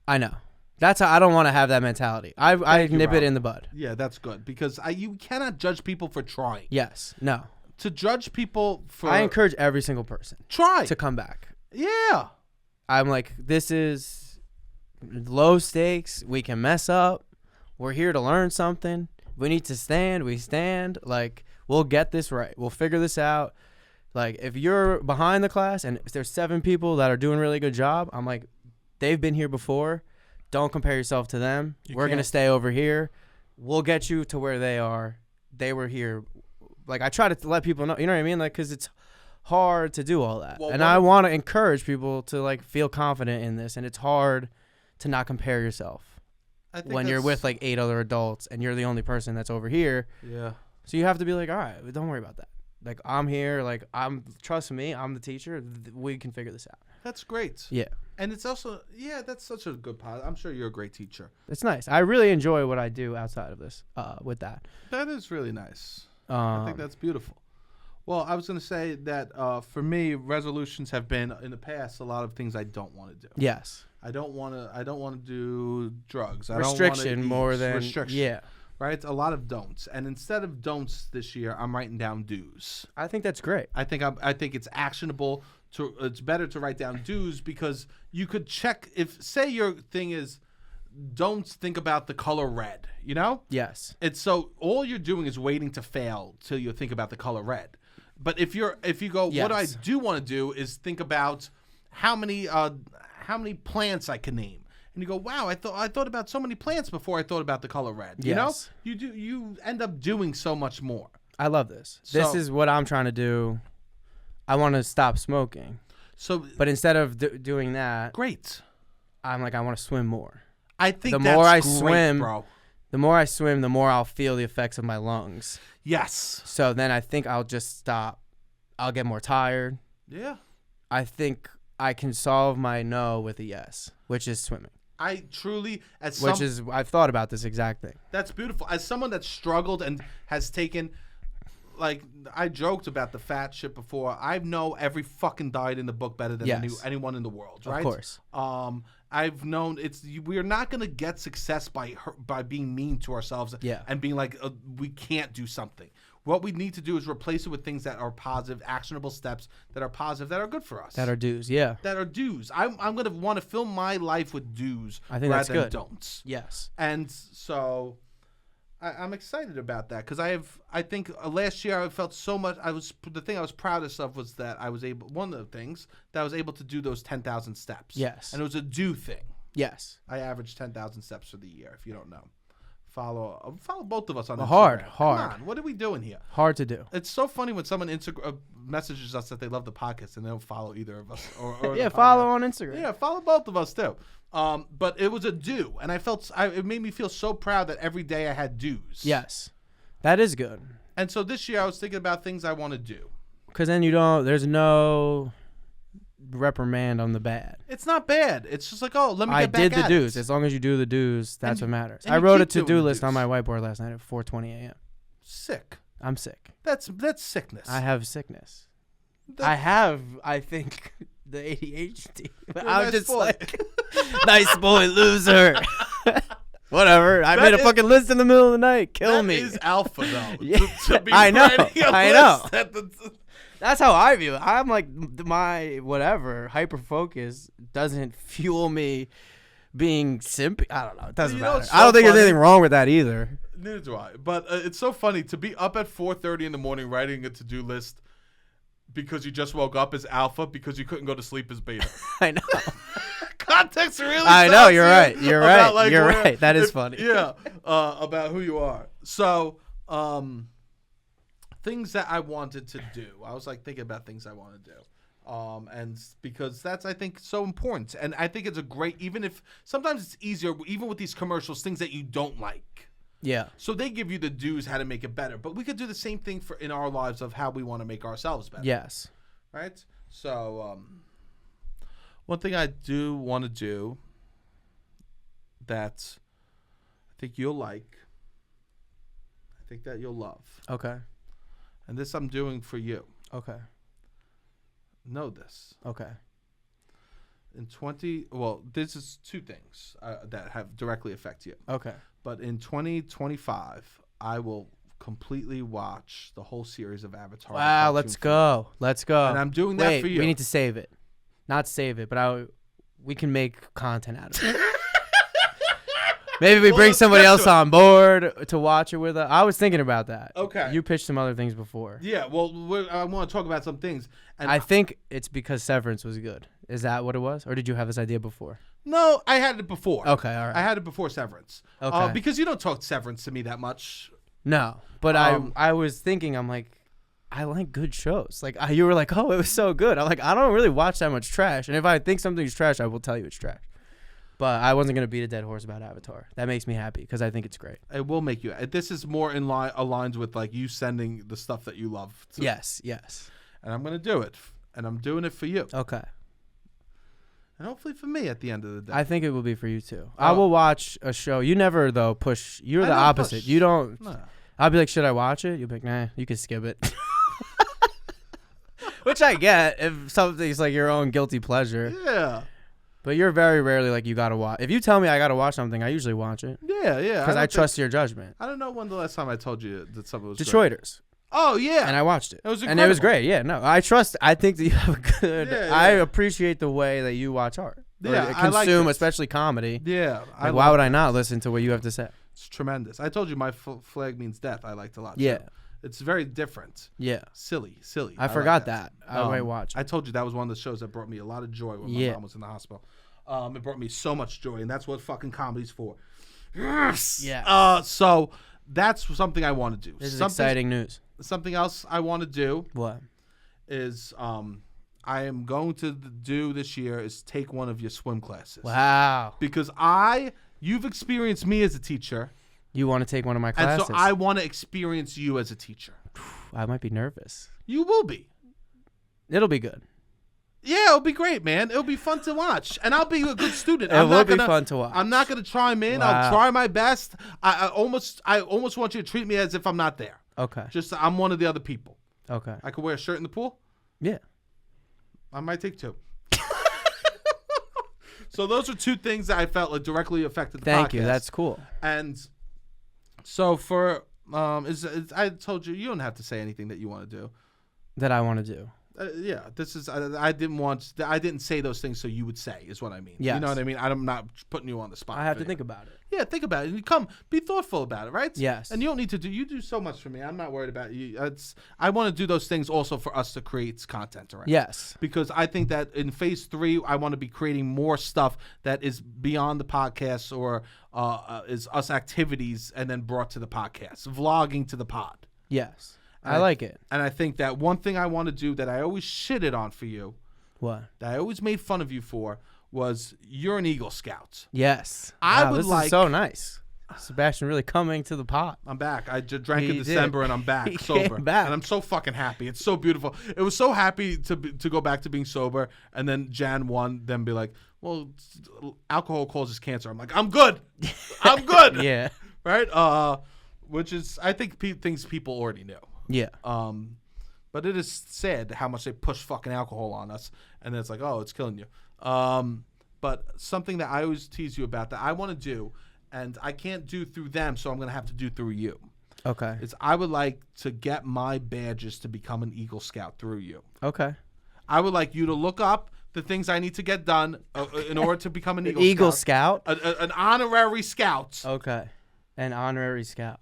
I know. That's how I don't want to have that mentality. I nip it in the bud. Yeah, that's good because you cannot judge people for trying. Yes. No. To judge people for... I encourage every single person. Try. To come back. Yeah. I'm like, this is low stakes. We can mess up. We're here to learn something. We need to stand. We stand. Like, we'll get this right. We'll figure this out. Like, if you're behind the class and if there's 7 people that are doing a really good job, I'm like, they've been here before. Don't compare yourself to them. We're going to stay over here. We'll get you to where they are. They were here. Like, I try to let people know, you know what I mean? Like, because it's hard to do all that. Well, and I want to encourage people to, like, feel confident in this. And it's hard to not compare yourself when you're with, like, 8 other adults and you're the only person that's over here. Yeah. So you have to be like, all right, don't worry about that. Like, I'm here. Like, trust me, I'm the teacher. We can figure this out. That's great. Yeah. And it's also, that's such a good pod. I'm sure you're a great teacher. It's nice. I really enjoy what I do outside of this with that. That is really nice. I think that's beautiful. Well, I was going to say that for me, resolutions have been, in the past, a lot of things I don't want to do. Yes. I don't want to do drugs. Restriction more than restriction. Yeah. Right? A lot of don'ts. And instead of don'ts this year, I'm writing down do's. I think that's great. I think it's actionable. It's better to write down do's because you could check if, say, your thing is don't think about the color red, you know? Yes. It's so all you're doing is waiting to fail till you think about the color red. But if you go, yes. What I do want to do is think about how many plants I can name. And you go, wow, I thought about so many plants before I thought about the color red. You know? You end up doing so much more. I love this. This is what I'm trying to do. I want to stop smoking. But instead of doing that, great. I'm like, I want to swim more. I think the more I swim, the more I'll feel the effects of my lungs. Yes. So then I think I'll just stop. I'll get more tired. Yeah. I think I can solve my no with a yes, which is swimming. I truly, I've thought about this exact thing. That's beautiful. As someone that's struggled and has taken, like, I joked about the fat shit before. I know every fucking diet in the book better than anyone in the world, right? Of course. I've known we're not going to get success by being mean to ourselves and being like, we can't do something. What we need to do is replace it with things that are positive, actionable steps that are positive, that are good for us. That are do's, yeah. That are do's. I'm going to want to fill my life with do's rather than don'ts. Yes. And so I'm excited about that because I think last year I felt so much. The thing I was proudest of was that one of the things that I was able to do those 10,000 steps. Yes. And it was a do thing. Yes. I averaged 10,000 steps for the year, if you don't know. Follow both of us on Instagram. Hard. Come on, what are we doing here? Hard to do. It's so funny when someone messages us that they love the podcast and they don't follow either of us. Or yeah, follow on Instagram. Yeah, follow both of us too. But it was a do, and it made me feel so proud that every day I had do's. Yes, that is good. And so this year I was thinking about things I want to do. Because then there's no reprimand on the bad. It's not bad. It's just like, let me get back at it. I did the do's. As long as you do the do's, that's what matters. I wrote a to-do list on my whiteboard last night at 4:20 a.m. Sick. I'm sick. That's sickness. I have sickness. I think, the ADHD. I'm just like, nice boy, loser. Whatever. I made a fucking list in the middle of the night. Kill me. That is alpha, though. Yeah. To be I know. list That's how I view it. I'm like, my whatever hyper focus doesn't fuel me being simpy. I don't know. It doesn't matter. I don't think there's anything wrong with that either. Neither do I. But it's so funny to be up at 4:30 in the morning writing a to-do list because you just woke up as alpha because you couldn't go to sleep as beta. I know. Context really. I know. You're right. You're right. Like, you're right. That is funny. Yeah. About who you are. So, things that I wanted to do. I was like thinking about things I want to do. And because that's, I think, so important. And I think it's a great, even if sometimes it's easier, even with these commercials, things that you don't like. Yeah. So they give you the do's how to make it better. But we could do the same thing in our lives of how we want to make ourselves better. Yes. Right? So one thing I do want to do that I think you'll like, I think that you'll love. Okay. And this I'm doing for you. Okay. Know this. Okay. This is two things that have directly affect you. Okay. But in 2025, I will completely watch the whole series of Avatar. Wow, let's go. Let's go. And I'm doing that for you. We need to save it. Not save it, but we can make content out of it. Maybe we bring somebody else on board to watch it with us. I was thinking about that. Okay. You pitched some other things before. Yeah, well, I want to talk about some things. And I think it's because Severance was good. Is that what it was? Or did you have this idea before? No, I had it before. Okay, all right. I had it before Severance. Okay. Because you don't talk Severance to me that much. No, but I was thinking, I'm like, I like good shows. Like, you were like, oh, it was so good. I'm like, I don't really watch that much trash. And if I think something's trash, I will tell you it's trash. But I wasn't going to beat a dead horse about Avatar. That makes me happy because I think it's great. It will make you. This is more aligns with like you sending the stuff that you love. Yes. And I'm going to do it. And I'm doing it for you. Okay. And hopefully for me at the end of the day. I think it will be for you too. I will watch a show. You never, though, push. You're the opposite. You don't. No. I'll be like, should I watch it? You'll be like, nah, you can skip it. Which I get if something's like your own guilty pleasure. Yeah. But you're very rarely like, you got to watch. If you tell me I got to watch something, I usually watch it. Yeah. Because I trust your judgment. I don't know when the last time I told you that something was Detroiters. Great. Oh, yeah. And I watched it. It was incredible. And it was great. Yeah, no. I think that you have a good... Yeah. I appreciate the way that you watch art. Yeah, I consume, like especially comedy. Yeah. Like, why would I not listen to what you have to say? It's tremendous. I told you my flag means death. I liked a lot. Yeah. Too. It's very different. Yeah. Silly. I forgot that. I might watch it. I told you that was one of the shows that brought me a lot of joy when my mom was in the hospital. It brought me so much joy, and that's what fucking comedy's for. Yes. Yeah. So that's something I want to do. This is exciting news. Something else I want to do. What? Is I am going to do this year is take one of your swim classes. Wow. Because you've experienced me as a teacher. You want to take one of my classes. And so I want to experience you as a teacher. I might be nervous. You will be. It'll be good. Yeah, it'll be great, man. It'll be fun to watch. And I'll be a good student. It will be fun to watch. I'm not going to chime in. Wow. I'll try my best. I almost want you to treat me as if I'm not there. Okay. Just I'm one of the other people. Okay. I could wear a shirt in the pool? Yeah. I might take two. So those are two things that I felt like directly affected the podcast. Thank you. That's cool. And so for I told you don't have to say anything that you want to do. That I want to do. Yeah, this is. I didn't say those things so you would say is what I mean. Yes. You know what I mean. I'm not putting you on the spot. I have to think about it. Yeah, think about it. Be thoughtful about it, right? Yes. And you don't need to do. You do so much for me. I'm not worried about you. I want to do those things also for us to create content around. Yes. Because I think that in phase 3, I want to be creating more stuff that is beyond the podcast or is us activities and then brought to the podcast, vlogging to the pod. Yes. I like it. And I think that one thing I want to do that I always shitted on for you, what? That I always made fun of you for, was you're an Eagle Scout. Yes. This is so nice. Sebastian really coming to the pot. I'm back. I just drank in December and I'm back sober. Came back. And I'm so fucking happy. It's so beautiful. It was so happy to go back to being sober and then Jan 1 then be like, well, alcohol causes cancer. I'm like, I'm good. I'm good. Yeah. Right? Which is, I think, things people already knew. Yeah. But it is sad how much they push fucking alcohol on us, and then it's like, oh, it's killing you. But something that I always tease you about that I want to do, and I can't do through them, so I'm going to have to do through you. Okay. Is I would like to get my badges to become an Eagle Scout through you. Okay. I would like you to look up the things I need to get done in order to become an Eagle Scout. An honorary scout. Okay. An honorary scout.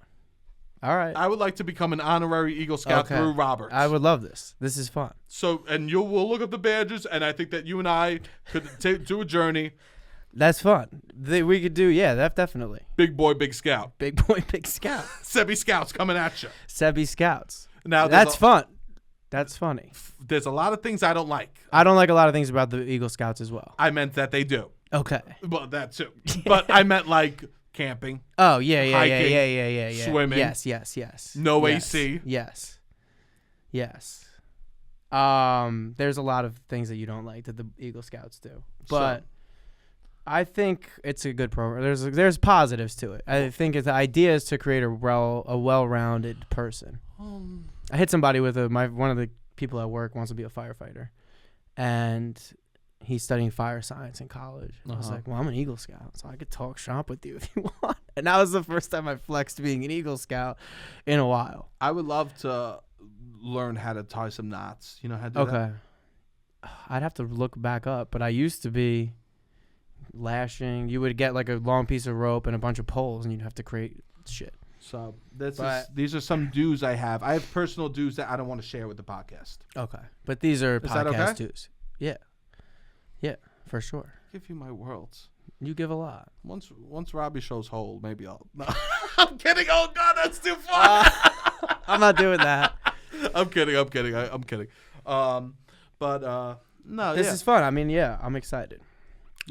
All right. I would like to become an honorary Eagle Scout through Robert. I would love this. This is fun. So, and we'll look up the badges, and I think that you and I could do a journey. That's fun. We could do, definitely. Big boy, big scout. Big boy, big scout. Sebi Scouts coming at you. Sebi Scouts. Now that's fun. That's funny. There's a lot of things I don't like. I don't like a lot of things about the Eagle Scouts as well. I meant that they do. Okay. Well, that too. But I meant like camping. Oh, yeah. Hiking, swimming. Yes. No yes. AC. Yes. There's a lot of things that you don't like that the Eagle Scouts do. But I think it's a good program. There's positives to it. I think the idea is to create a well-rounded person. I hit somebody with one of the people at work wants to be a firefighter, and he's studying fire science in college. I was like, well, I'm an Eagle Scout, so I could talk shop with you if you want. And that was the first time I flexed being an Eagle Scout in a while. I would love to learn how to tie some knots. You know how to do that? Okay. I'd have to look back up, but I used to be lashing. You would get like a long piece of rope and a bunch of poles, and you'd have to create shit. So these are some dues I have. I have personal dues that I don't want to share with the podcast. Okay. But these are podcast okay? dues. Yeah. Yeah, for sure. Give you my worlds. You give a lot. Once Robbie shows whole, maybe I'll. No. I'm kidding. Oh God, that's too far. I'm not doing that. I'm kidding. No. This is fun. I mean, yeah, I'm excited.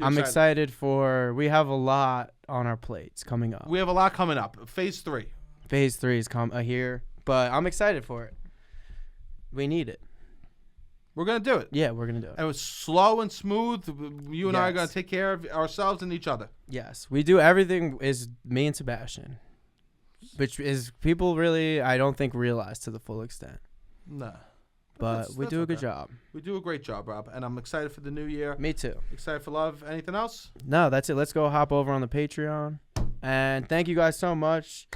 I'm excited for. We have a lot on our plates coming up. We have a lot coming up. Phase 3. Phase 3 is here, but I'm excited for it. We need it. We're gonna do it. Yeah, we're gonna do it. And it was slow and smooth. You and I are gonna take care of ourselves and each other. Yes, we do. Everything is me and Sebastian, which is people really I don't think realize to the full extent. Nah. But we do a good job. We do a great job, Rob, and I'm excited for the new year. Me too. Excited for love. Anything else? No, that's it. Let's go hop over on the Patreon. And thank you guys so much.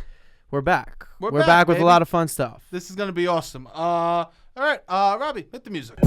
We're back. We're back with a lot of fun stuff. This is going to be awesome. All right, Robbie, hit the music.